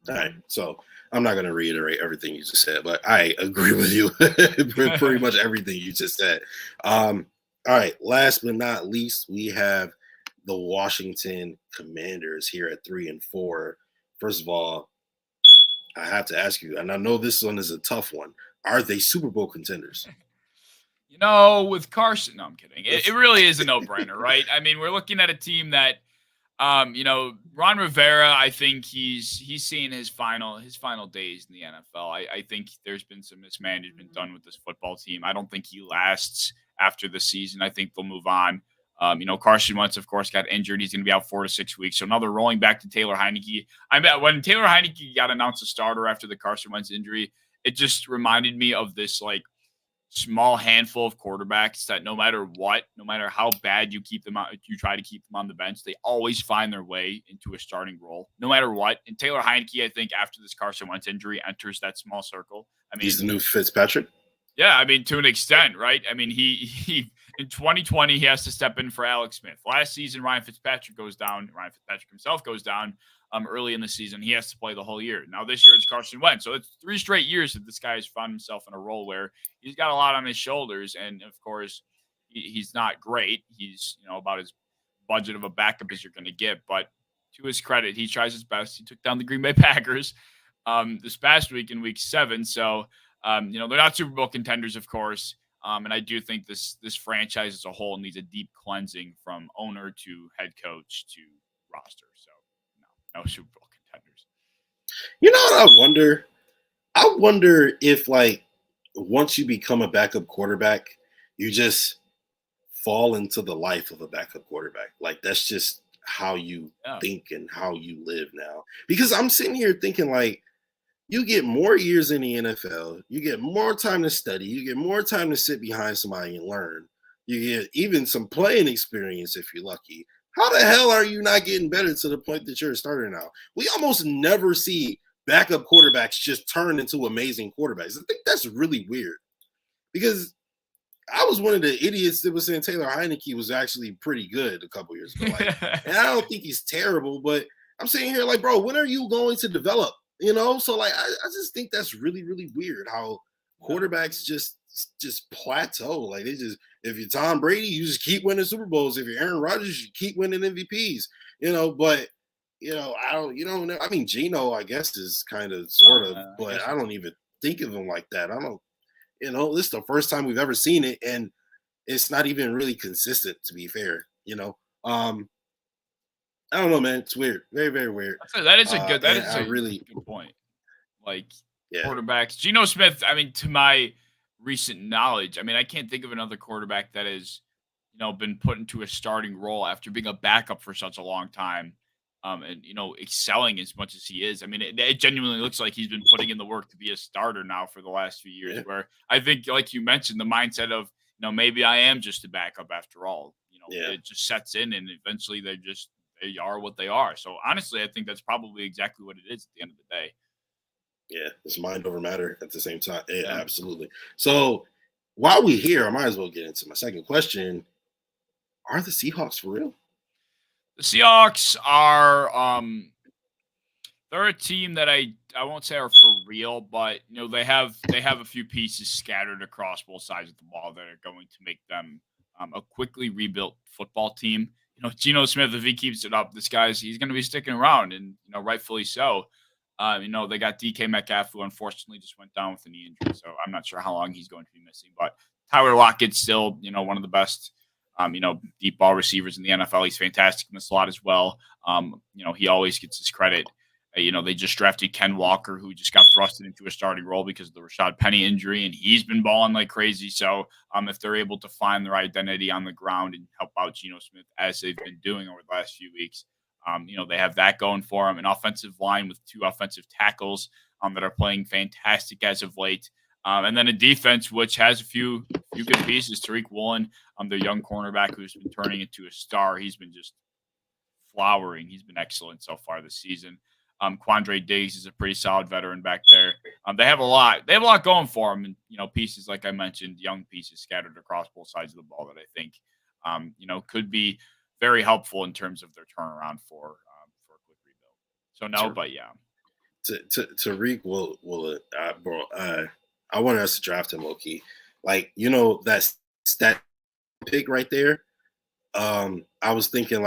E: All right, so I'm not going to reiterate everything you just said, but I agree with you pretty much everything you just said. All right, last but not least, we have the Washington Commanders here at 3-4. First of all, I have to ask you, and I know this one is a tough one. Are they Super Bowl contenders?
D: With Carson, no, I'm kidding. It really is a no-brainer, right? I mean, we're looking at a team that, Ron Rivera, I think he's seeing his final days in the NFL. I think there's been some mismanagement done with this football team. I don't think he lasts after the season. I think they'll move on. Carson Wentz, of course, got injured. He's going to be out 4 to 6 weeks. So now they're rolling back to Taylor Heineke. I bet when Taylor Heineke got announced a starter after the Carson Wentz injury, it just reminded me of this small handful of quarterbacks that no matter how bad you keep them out, you try to keep them on the bench, they always find their way into a starting role, no matter what. And Taylor Heineke, I think, after this Carson Wentz injury, enters that small circle. I mean,
E: he's the new Fitzpatrick.
D: Yeah, I mean, to an extent, right? I mean, he in 2020 he has to step in for Alex Smith. Last season, Ryan Fitzpatrick goes down. Ryan Fitzpatrick himself goes down early in the season. He has to play the whole year. Now this year it's Carson Wentz. So it's 3 straight years that this guy has found himself in a role where he's got a lot on his shoulders. And of course, he's not great. He's about as budget of a backup as you're going to get. But to his credit, he tries his best. He took down the Green Bay Packers this past week in Week 7. So they're not Super Bowl contenders, of course. And I do think this franchise as a whole needs a deep cleansing from owner to head coach to roster. So no Super Bowl contenders.
E: You know what I wonder? I wonder if once you become a backup quarterback, you just fall into the life of a backup quarterback. Like that's just how you think and how you live now. Because I'm sitting here thinking you get more years in the NFL, you get more time to study, you get more time to sit behind somebody and learn. You get even some playing experience if you're lucky. How the hell are you not getting better to the point that you're a starter now? We almost never see backup quarterbacks just turn into amazing quarterbacks. I think that's really weird because I was one of the idiots that was saying Taylor Heineke was actually pretty good a couple years ago. And I don't think he's terrible, but I'm sitting here bro, when are you going to develop? So I just think that's really, really weird how quarterbacks just plateau. They just, if you're Tom Brady, you just keep winning Super Bowls. If you're Aaron Rodgers, you keep winning MVPs. But I don't know. I mean, Geno, I guess, is kind of sort of, but I don't even think of him like that. I don't, this is the first time we've ever seen it, and it's not even really consistent, to be fair. I don't know, man. It's weird. Very, very weird.
D: That is a good. That is a really good point. Quarterbacks, Geno Smith. I mean, to my recent knowledge, I can't think of another quarterback that has, been put into a starting role after being a backup for such a long time, and excelling as much as he is. It genuinely looks like he's been putting in the work to be a starter now for the last few years. Yeah. Where I think, like you mentioned, the mindset of maybe I am just a backup after all. It just sets in, and eventually they are what they are. So honestly, I think that's probably exactly what it is at the end of the day.
E: Yeah, it's mind over matter at the same time. Yeah, absolutely. So while we're here, I might as well get into my second question. Are the Seahawks for real?
D: The Seahawks are they're a team that I won't say are for real, but they have a few pieces scattered across both sides of the ball that are going to make them a quickly rebuilt football team. Geno Smith, if he keeps it up, he's going to be sticking around, and rightfully so. They got DK Metcalf, who unfortunately just went down with a knee injury, so I'm not sure how long he's going to be missing. But Tyler Lockett's still, one of the best, deep ball receivers in the NFL. He's fantastic in the slot as well. He always gets his credit. They just drafted Ken Walker, who just got thrusted into a starting role because of the Rashad Penny injury, and he's been balling like crazy. So if they're able to find their identity on the ground and help out Geno Smith as they've been doing over the last few weeks, they have that going for them. An offensive line with 2 offensive tackles that are playing fantastic as of late. And then a defense which has a few good pieces. Tariq Woolen, their young cornerback who's been turning into a star. He's been just flowering. He's been excellent so far this season. Quandre Diggs is a pretty solid veteran back there. They have a lot. They have a lot going for them, and pieces like I mentioned, young pieces scattered across both sides of the ball that I think could be very helpful in terms of their turnaround for a quick rebuild. So no, but yeah.
E: Tariq will bro. I wanted us to draft him, low-key. That stat pick right there. I was thinking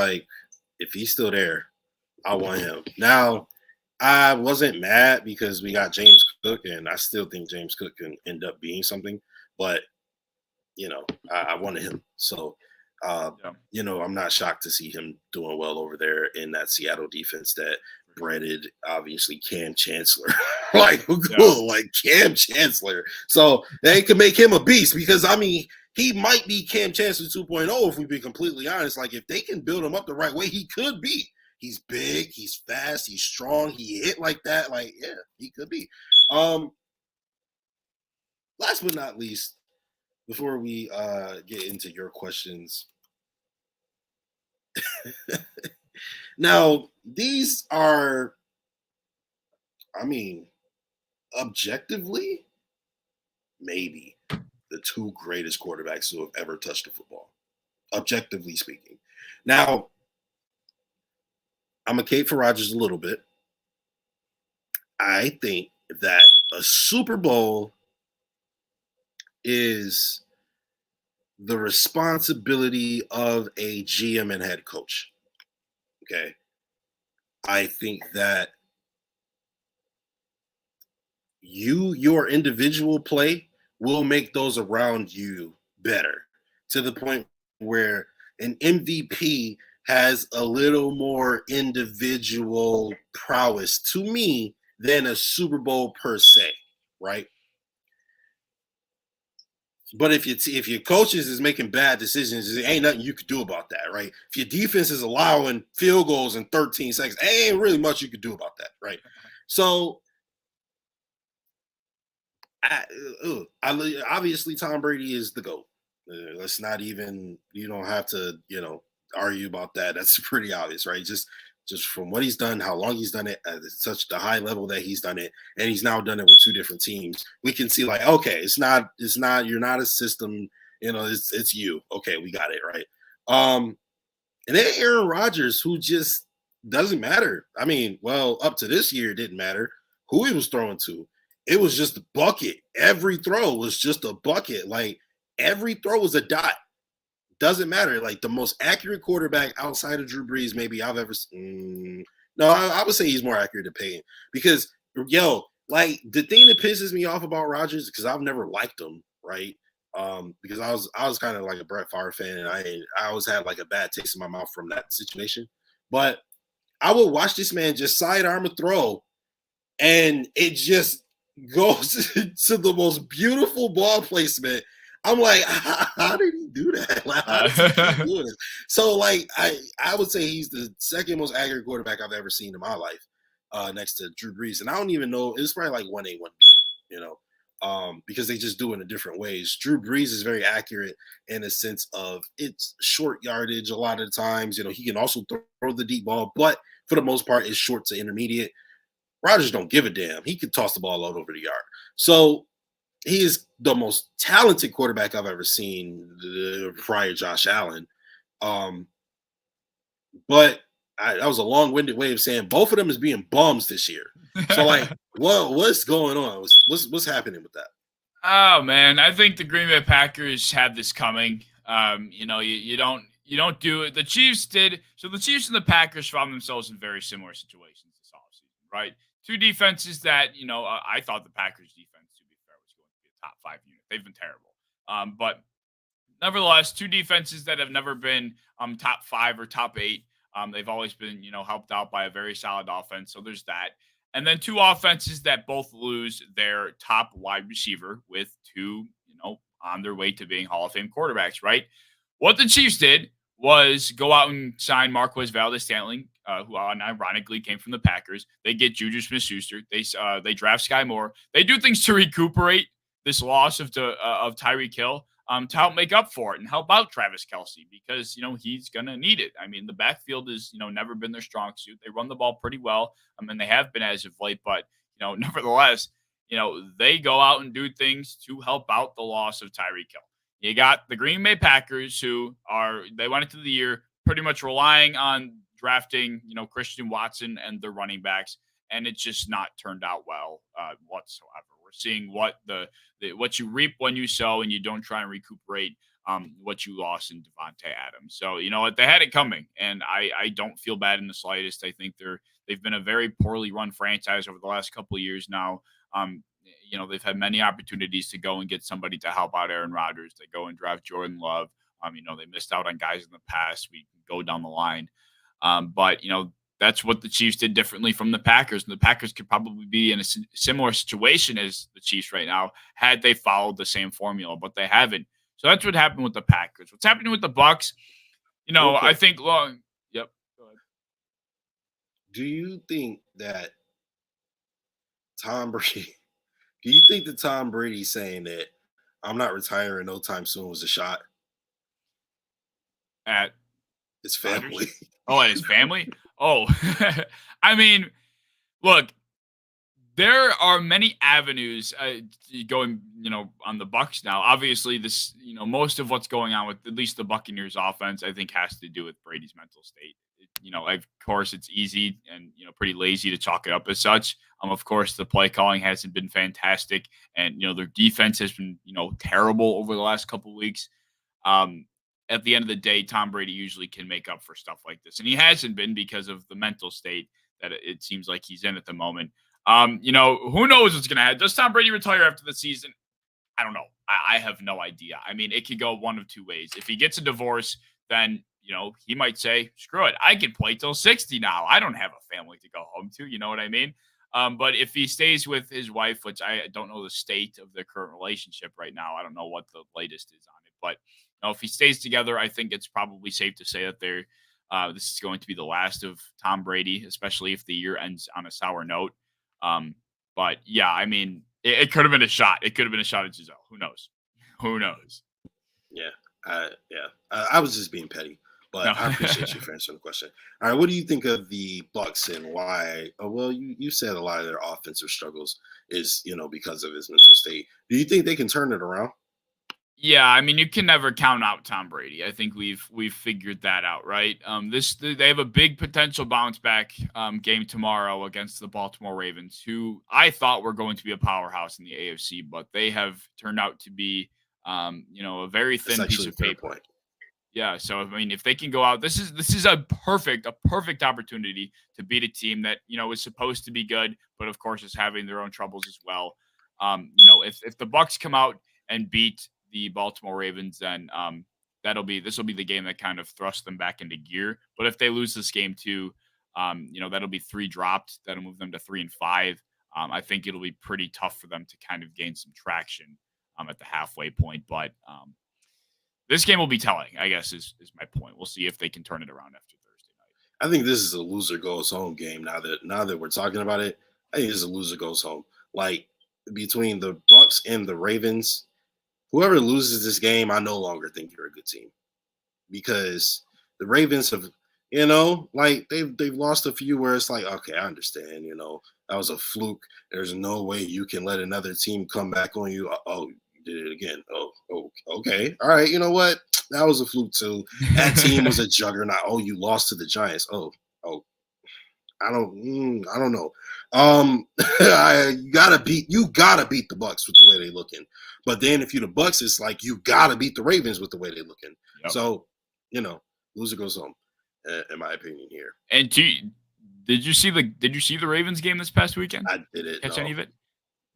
E: if he's still there, I want him. Now, I wasn't mad because we got James Cook, and I still think James Cook can end up being something. But I wanted him. So I'm not shocked to see him doing well over there in that Seattle defense that breaded, obviously, Cam Chancellor. Cam Chancellor. So they can make him a beast because, he might be Cam Chancellor 2.0 if we be completely honest. If they can build him up the right way, he could be. He's big, he's fast, he's strong, he hit like that. Yeah, he could be. Last but not least, before we get into your questions. Now, these are, objectively, maybe the 2 greatest quarterbacks who have ever touched the football. Objectively speaking. Now, I'm going to cape for Rodgers a little bit. I think that a Super Bowl is the responsibility of a GM and head coach. Okay. I think that your individual play will make those around you better to the point where an MVP has a little more individual prowess to me than a Super Bowl per se, right? But if your coaches is making bad decisions, there ain't nothing you could do about that, right? If your defense is allowing field goals in 13 seconds, ain't really much you could do about that, right? So obviously Tom Brady is the GOAT. Let's not even, you don't have to, argue about that. That's pretty obvious, right? Just from what he's done, how long he's done it at such the high level that he's done it, and he's now done it with 2 different teams. We can see like, okay, it's not, you're not a system, it's you. Okay, we got it, right? And then Aaron Rodgers, who just doesn't matter. I mean, well, up to this year, it didn't matter who he was throwing to. It was just a bucket. Every throw was just a bucket. Like every throw was a dot. Doesn't matter. Like the most accurate quarterback outside of Drew Brees, maybe I've ever seen. No, I would say he's more accurate than Peyton because, like the thing that pisses me off about Rodgers because I've never liked him, right? Because I was kind of like a Brett Favre fan, and I always had like a bad taste in my mouth from that situation. But I would watch this man just sidearm a throw, and it just goes to the most beautiful ball placement. I'm like, how did he do that? Like, how does he do this? So, like, I would say he's the second most accurate quarterback I've ever seen in my life, next to Drew Brees. And I don't even know, it's probably like 1A, 1B, because they just do it in different ways. Drew Brees is very accurate in a sense of it's short yardage a lot of the times. He can also throw the deep ball, but for the most part, it's short to intermediate. Rodgers don't give a damn. He could toss the ball all over the yard. So he is the most talented quarterback I've ever seen prior to Josh Allen. But that was a long-winded way of saying both of them is being bums this year. So, like, what's going on? What's happening with that?
D: Oh man, I think the Green Bay Packers had this coming. You don't do it. The Chiefs did. So the Chiefs and the Packers found themselves in very similar situations this offseason, right? 2 defenses that, I thought the Packers defense, to be fair, was going to be a top 5 unit. They've been terrible. But nevertheless, 2 defenses that have never been top 5 or top 8. They've always been, helped out by a very solid offense. So there's that. And then 2 offenses that both lose their top wide receiver with 2, on their way to being Hall of Fame quarterbacks, right? What the Chiefs did was go out and sign Marquez Valdes-Scantling, who ironically came from the Packers. They get Juju Smith-Schuster. They draft Sky Moore. They do things to recuperate this loss of Tyreek Hill to help make up for it and help out Travis Kelce because, he's going to need it. I mean, the backfield is, never been their strong suit. They run the ball pretty well. I mean, they have been as of late, but, nevertheless, they go out and do things to help out the loss of Tyreek Hill. You got the Green Bay Packers they went into the year pretty much relying on drafting, Christian Watson and the running backs, and it's just not turned out well whatsoever. We're seeing what you reap when you sow, and you don't try and recuperate what you lost in Devontae Adams. So you know what, they had it coming, and I don't feel bad in the slightest. I think they've been a very poorly run franchise over the last couple of years now. They've had many opportunities to go and get somebody to help out Aaron Rodgers. They go and draft Jordan Love. They missed out on guys in the past. We can go down the line. But that's what the Chiefs did differently from the Packers. And the Packers could probably be in a similar situation as the Chiefs right now had they followed the same formula, but they haven't. So that's what happened with the Packers. What's happening with the Bucs? Okay. I think long. Yep. Go ahead.
E: Do you think that Tom Brady? Do you think that Tom Brady saying that I'm not retiring no time soon was a shot
D: at
E: his family?
D: Oh, at his family? Oh, I mean, look, there are many avenues going, on the Bucs now. Obviously, this, most of what's going on with at least the Buccaneers offense, I think has to do with Brady's mental state. Of course, it's easy and, pretty lazy to chalk it up as such. Of course, the play calling hasn't been fantastic. And, their defense has been, terrible over the last couple of weeks. At the end of the day, Tom Brady usually can make up for stuff like this, and he hasn't been because of the mental state that it seems like he's in at the moment. Who knows what's going to happen? Does Tom Brady retire after the season? I don't know. I have no idea. I mean, it could go one of two ways. If he gets a divorce, then, he might say, screw it. I can play till 60 now. I don't have a family to go home to. You know what I mean? But if he stays with his wife, which I don't know the state of their current relationship right now, I don't know what the latest is on it. But if he stays together, I think it's probably safe to say that this is going to be the last of Tom Brady, especially if the year ends on a sour note. But yeah, I mean, it could have been a shot. It could have been a shot at Gisele. Who knows? Who knows?
E: Yeah. I was just being petty, but
D: No.
E: I appreciate you for answering the question. All right. What do you think of the Bucks and why? Well, you said a lot of their offensive struggles is, because of his mental state. Do you think they can turn it around?
D: Yeah, I mean, you can never count out Tom Brady. I think we've figured that out, right? They have a big potential bounce back game tomorrow against the Baltimore Ravens, who I thought were going to be a powerhouse in the AFC, but they have turned out to be, a very thin piece of paper.
E: Point.
D: Yeah, so I mean, if they can go out, this is a perfect opportunity to beat a team that is supposed to be good, but of course is having their own troubles as well. If the Bucks come out and beat the Baltimore Ravens, then this will be the game that kind of thrusts them back into gear. But if they lose this game too, that'll be 3 dropped. That'll move them to 3-5. I think it'll be pretty tough for them to kind of gain some traction at the halfway point. But this game will be telling, I guess, is my point. We'll see if they can turn it around after Thursday night.
E: I think this is a loser goes home game. Now that we're talking about it, I think this is a loser goes home. Like between the Bucks and the Ravens, whoever loses this game, I no longer think you're a good team, because the Ravens have, they've lost a few where it's like, okay, I understand, that was a fluke. There's no way you can let another team come back on you. Oh, you did it again. Oh, okay. All right. You know what? That was a fluke too. That team was a juggernaut. Oh, you lost to the Giants. Oh, I don't know. You gotta beat the Bucks with the way they're looking. But then if you're the Bucks, it's like you gotta beat the Ravens with the way they're looking. Yep. So, loser goes home, in my opinion here.
D: And did you see the Ravens game this past weekend?
E: I didn't
D: catch any of it.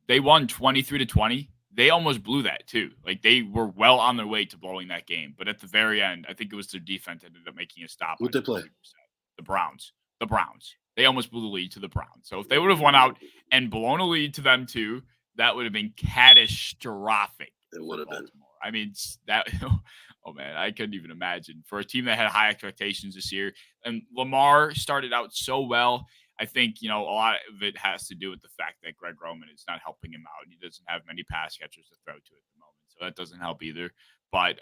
D: They won 23-20. They almost blew that too. Like they were well on their way to blowing that game, but at the very end, I think it was their defense ended up making a stop.
E: Who'd they play?
D: The Browns. They almost blew the lead to the Browns. So if they would have won out and blown a lead to them too, that would have been catastrophic.
E: It would have been.
D: I mean, that. Oh man, I couldn't even imagine for a team that had high expectations this year. And Lamar started out so well. I think a lot of it has to do with the fact that Greg Roman is not helping him out. He doesn't have many pass catchers to throw to at the moment, so that doesn't help either. But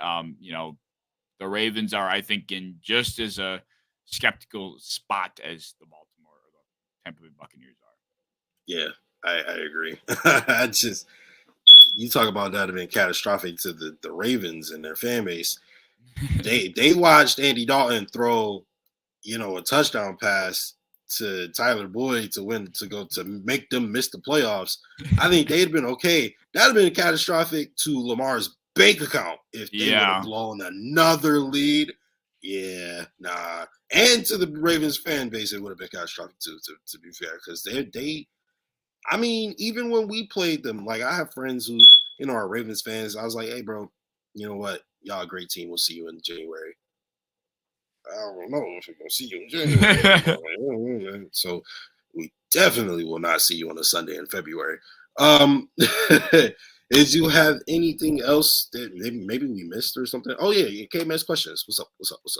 D: the Ravens are, I think, in just as a skeptical spot as the Baltimore or the Tampa Bay Buccaneers are.
E: Yeah, I agree. You talk about that have been catastrophic to the Ravens and their fan base. They watched Andy Dalton throw, a touchdown pass to Tyler Boyd to make them miss the playoffs. I think they'd have been okay. That'd have been catastrophic to Lamar's bank account if they would have blown another lead. Yeah, nah. And to the Ravens fan base, it would have been catastrophic too, to be fair, because I mean, even when we played them, like I have friends who, are Ravens fans. I was like, hey, bro, you know what? Y'all a great team. We'll see you in January. I don't know if we're going to see you in January. So we definitely will not see you on a Sunday in February. Did you have anything else that maybe we missed or something? Oh, yeah. K-Man's questions. What's up?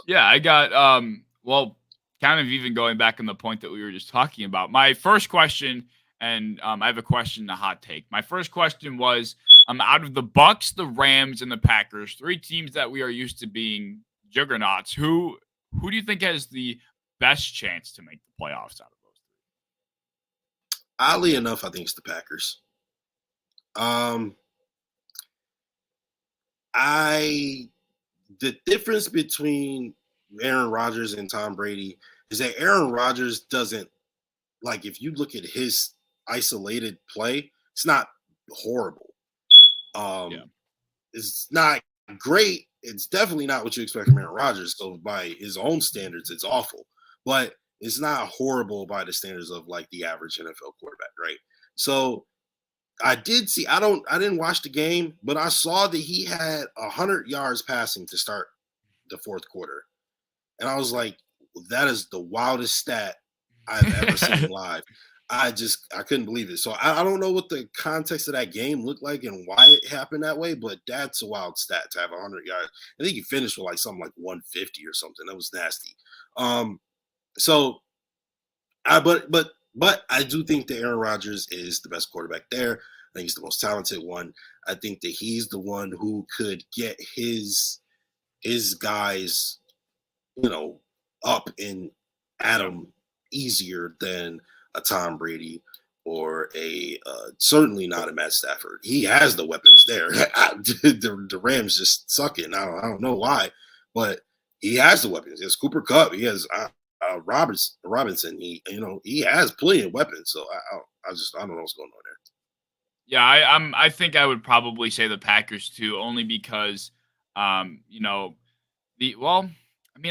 D: Yeah, I got, kind of even going back on the point that we were just talking about. My first question, and I have a question and a hot take. My first question was, out of the Bucks, the Rams, and the Packers, 3 teams that we are used to being juggernauts, who do you think has the best chance to make the playoffs out of those 3?
E: Oddly enough, I think it's the Packers. The difference between Aaron Rodgers and Tom Brady is that Aaron Rodgers doesn't, like, if you look at his isolated play, it's not horrible. It's not great, it's definitely not what you expect from Aaron Rodgers. So by his own standards, it's awful, but it's not horrible by the standards of like the average NFL quarterback, right? So I didn't watch the game, but I saw that he had 100 yards passing to start the fourth quarter. And I was like, that is the wildest stat I've ever seen live. I couldn't believe it. So I don't know what the context of that game looked like and why it happened that way, but that's a wild stat to have 100 yards. I think he finished with like something like 150 or something. That was nasty. But I do think that Aaron Rodgers is the best quarterback there. I think he's the most talented one. I think that he's the one who could get his guys, up and at him easier than a Tom Brady or certainly not a Matt Stafford. He has the weapons there. The Rams just suck it. I don't know why, but he has the weapons. He has Cooper Kupp. He has Robinson. He has plenty of weapons. So I don't know what's going on there.
D: Yeah, I think I would probably say the Packers too, only because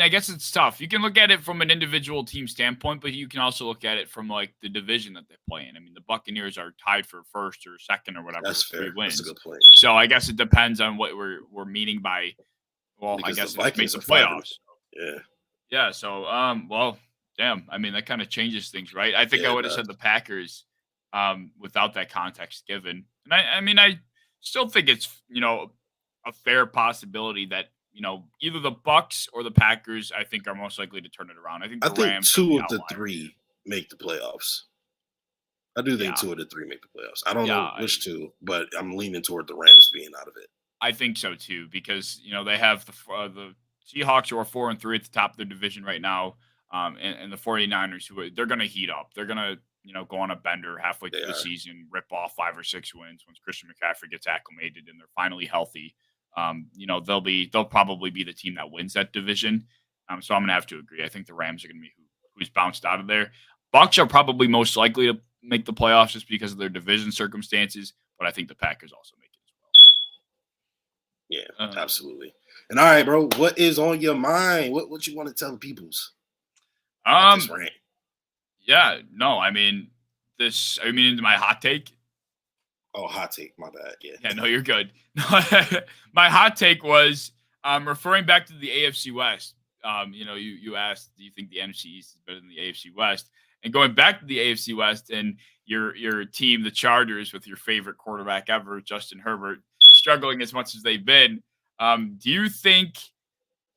D: I guess it's tough. You can look at it from an individual team standpoint, but you can also look at it from like the division that they play in. I mean, the Buccaneers are tied for first or second or whatever.
E: That's fair.
D: 3 wins.
E: That's a good point.
D: So I guess it depends on what we're meaning by. Well,
E: Because
D: I guess
E: the Vikings
D: make the
E: are
D: playoffs.
E: Yeah.
D: Yeah. So damn. I mean, that kind of changes things, right? I think I would have said the Packers without that context given. And I still think it's a fair possibility that. Either the Bucks or the Packers, I think, are most likely to turn it around. I think Rams
E: 2 of the 3 make the playoffs. I do think 2 of the 3 make the playoffs. I don't know which 2, but I'm leaning toward the Rams being out of it.
D: I think so too, because they have the Seahawks who are 4-3 at the top of their division right now, and the 49ers who they're going to heat up. They're going to go on a bender halfway through the season, rip off 5 or 6 wins once Christian McCaffrey gets acclimated and they're finally healthy. They'll probably be the team that wins that division. So I'm gonna have to agree. I think the Rams are gonna be who's bounced out of there. Bucks are probably most likely to make the playoffs just because of their division circumstances, but I think the Packers also make it as well.
E: Yeah, absolutely. And all right, bro, what is on your mind? What you want to tell the peoples? This rant?
D: Yeah, no, I mean into my hot take.
E: Oh, hot take. My bad.
D: Yeah, no, you're good. My hot take was referring back to the AFC West. You asked, do you think the NFC East is better than the AFC West? And going back to the AFC West and your team, the Chargers, with your favorite quarterback ever, Justin Herbert, struggling as much as they've been. Do you think?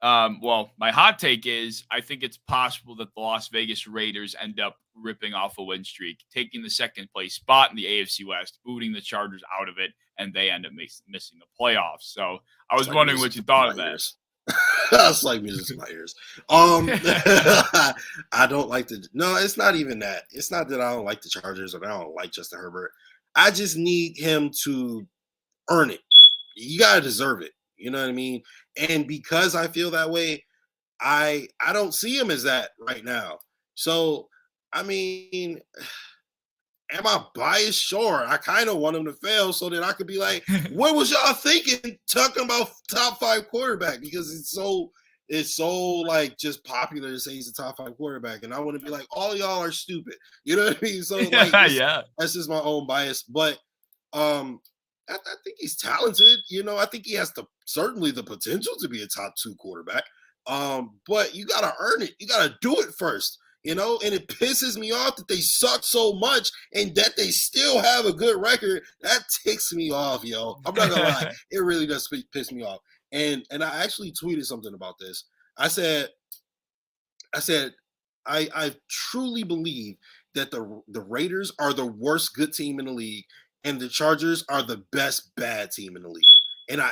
D: My hot take is I think it's possible that the Las Vegas Raiders end up ripping off a win streak, taking the second place spot in the AFC West, booting the Chargers out of it, and they end up missing the playoffs. So I was wondering what you thought of that.
E: That's like music to my ears. I don't like no, it's not even that. It's not that I don't like the Chargers or I don't like Justin Herbert. I just need him to earn it. You got to deserve it. You know what I mean? And because I feel that way, I don't see him as that right now. So, I mean, am I biased? Sure. I kind of want him to fail so that I could be like, what was y'all thinking talking about top 5 quarterback? Because it's so like just popular to say he's a top 5 quarterback. And I want to be like, all y'all are stupid. You know what I mean? So like, that's just my own bias. But I think he's talented. I think he has certainly the potential to be a top 2 quarterback. But you got to earn it. You got to do it first. And it pisses me off that they suck so much and that they still have a good record. That ticks me off, yo. I'm not gonna lie. It really does piss me off. And I actually tweeted something about this. I said, I truly believe that the Raiders are the worst good team in the league and the Chargers are the best bad team in the league. And I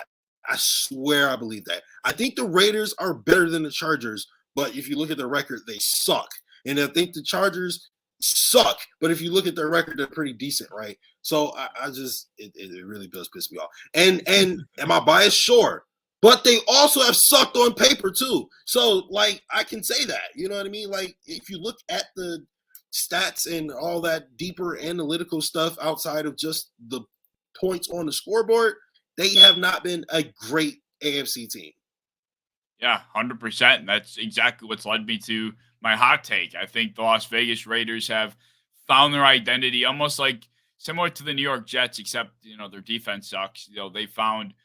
E: swear I believe that. I think the Raiders are better than the Chargers, but if you look at their record, they suck. And I think the Chargers suck, but if you look at their record, they're pretty decent, right? So it really does piss me off. And am I biased? Sure. But they also have sucked on paper too. So like I can say that, you know what I mean? Like if you look at the stats and all that deeper analytical stuff outside of just the points on the scoreboard, they have not been a great AFC team.
D: Yeah, 100%. That's exactly what's led me to my hot take. I think the Las Vegas Raiders have found their identity, almost like similar to the New York Jets, except their defense sucks. They found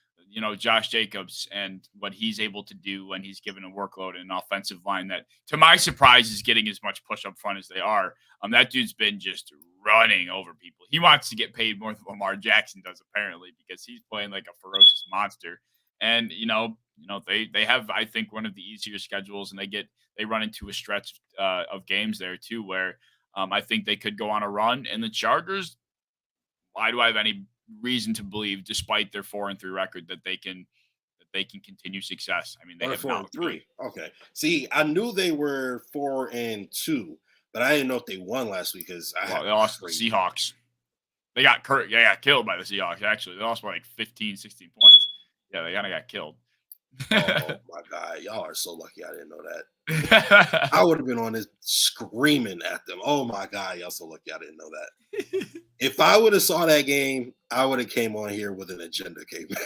D: Josh Jacobs and what he's able to do when he's given a workload in an offensive line that, to my surprise, is getting as much push up front as they are. That dude's been just running over people. He wants to get paid more than Lamar Jackson does, apparently, because he's playing like a ferocious monster. And they have, I think, one of the easier schedules, and they run into a stretch of games there too, where I think they could go on a run. And the Chargers, why do I have any reason to believe, despite their 4-3 record, that they can continue success? I mean, they have
E: 4-3. Okay. See, I knew they were 4-2, but I didn't know if they won last week because
D: they lost to the Seahawks. They got killed by the Seahawks. Actually, they lost by like 15, 16 points. Yeah, they kind of got killed.
E: Oh my God, y'all are so lucky I didn't know that. I would have been on this screaming at them. Oh my God, y'all so lucky I didn't know that. If I would have saw that game, I would have came on here with an agenda, caveman.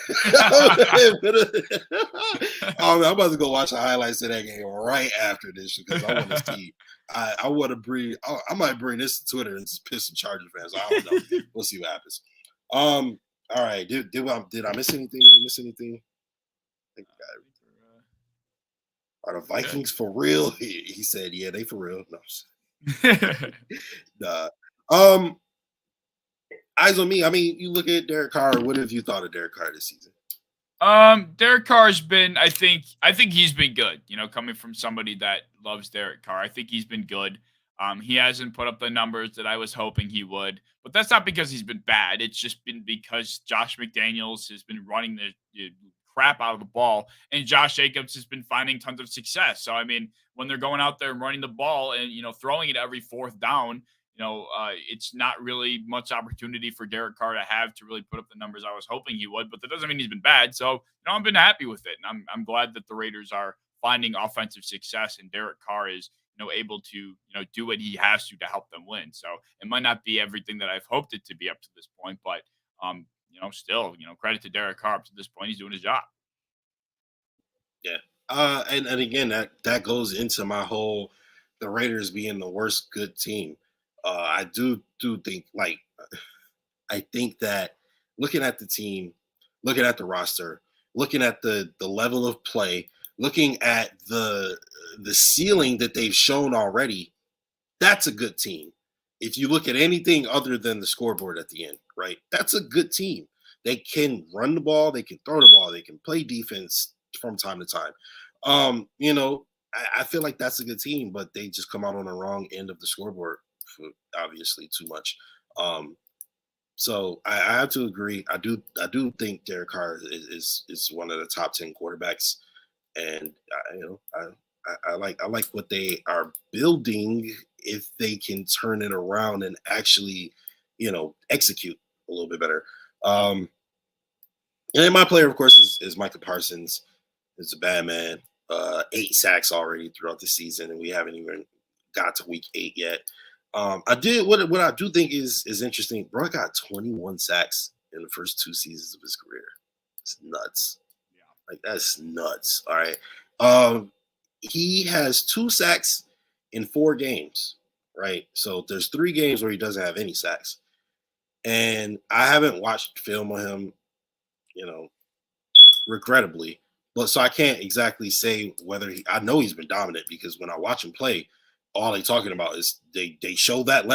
E: I'm about to go watch the highlights of that game right after this because I want to see. I want to bring. I might bring this to Twitter and just piss some Chargers fans. I don't know. We'll see what happens. All right. Did I miss anything? Did you miss anything? Are the Vikings for real? He said, "Yeah, they for real." No. Eyes on me. I mean, you look at Derek Carr. What have you thought of Derek Carr this season?
D: Derek Carr's been. I think he's been good. Coming from somebody that loves Derek Carr, I think he's been good. He hasn't put up the numbers that I was hoping he would, but that's not because he's been bad. It's just been because Josh McDaniels has been running the crap out of the ball, and Josh Jacobs has been finding tons of success. So, I mean, when they're going out there and running the ball and, throwing it every fourth down, it's not really much opportunity for Derek Carr to have to really put up the numbers I was hoping he would, but that doesn't mean he's been bad. So, I've been happy with it. And I'm glad that the Raiders are finding offensive success and Derek Carr is, able to, do what he has to help them win. So it might not be everything that I've hoped it to be up to this point, but, still, credit to Derek Carr up to this point. He's doing his job.
E: Yeah. And again, that goes into my whole, the Raiders being the worst good team. I do think, I think that looking at the team, looking at the roster, looking at the level of play, looking at the ceiling that they've shown already, that's a good team. If you look at anything other than the scoreboard at the end, right? That's a good team. They can run the ball, they can throw the ball, they can play defense from time to time. I feel like that's a good team, but they just come out on the wrong end of the scoreboard for obviously too much. So I have to agree. I do think Derek Carr is one of the top 10 quarterbacks, and I like what they are building if they can turn it around and actually, execute a little bit better. And then my player, of course, is Micah Parsons. He's a bad man. 8 sacks already throughout the season, and we haven't even got to week 8 yet. What I do think is interesting. Bro got 21 sacks in the first 2 seasons of his career. It's nuts. Yeah. That's nuts. All right. He has 2 sacks in 4 games, right? So there's 3 games where he doesn't have any sacks. And I haven't watched film of him, regrettably. But so I can't exactly say whether I know he's been dominant because when I watch him play, all they're talking about is they show that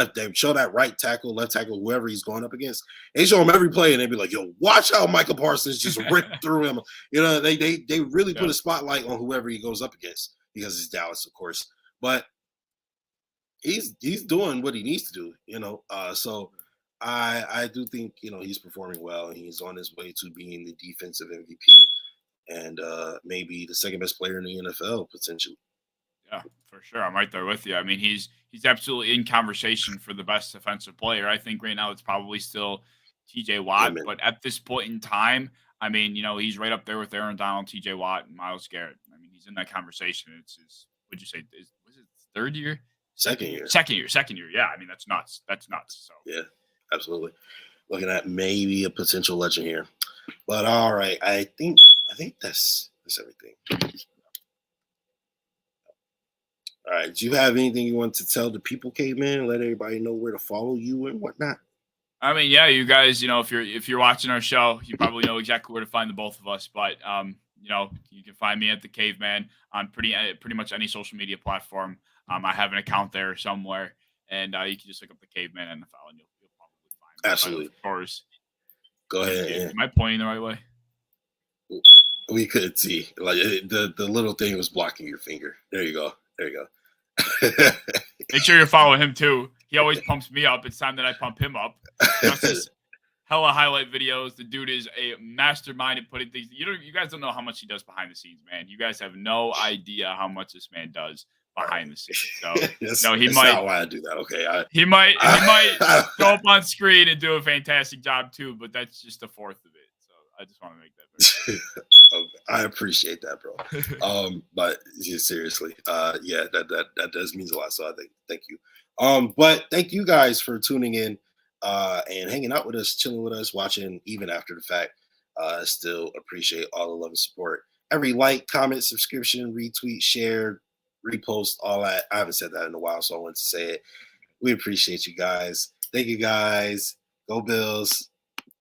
E: right tackle, left tackle, whoever he's going up against. They show him every play and they be like, yo, watch how Micah Parsons just ripped through him. They really put a spotlight on whoever he goes up against because it's Dallas, of course. But he's doing what he needs to do, so I do think, he's performing well and he's on his way to being the defensive MVP and maybe the second best player in the NFL potentially.
D: Yeah, for sure. I'm right there with you. I mean, he's absolutely in conversation for the best defensive player. I think right now it's probably still TJ Watt, but at this point in time, I mean, he's right up there with Aaron Donald, TJ Watt, and Myles Garrett. I mean, he's in that conversation. It's his, would you say, was it third year?
E: Second year.
D: Yeah, I mean, that's nuts. So
E: yeah, absolutely. Looking at maybe a potential legend here. But all right, I think that's everything. All right. Do you have anything you want to tell the people, Caveman? Let everybody know where to follow you and whatnot.
D: I mean, yeah, you guys, if you're watching our show, you probably know exactly where to find the both of us. But you can find me at the Caveman on pretty much any social media platform. I have an account there somewhere, and you can just look up the Caveman NFL, and you'll probably find me.
E: Absolutely.
D: But of course.
E: Go ahead.
D: Am I pointing the right way?
E: We couldn't see. Like the little thing was blocking your finger. There you go.
D: Make sure you follow him too. He always pumps me up. It's time that I pump him up. Justice, hella highlight videos. The dude is a mastermind at putting things. You guys don't know how much he does behind the scenes, man. You guys have no idea how much this man does behind the scenes. So
E: he might. Not why I do that. Okay.
D: He might go up on screen and do a fantastic job too, but that's just a fourth of it. So I just want to make that very clear.
E: I appreciate that, bro. But seriously, yeah, that does means a lot. So I thank you. But thank you guys for tuning in and hanging out with us, chilling with us, watching even after the fact. Still appreciate all the love and support. Every like, comment, subscription, retweet, share, repost, all that. I haven't said that in a while, so I wanted to say it. We appreciate you guys. Thank you guys. Go Bills.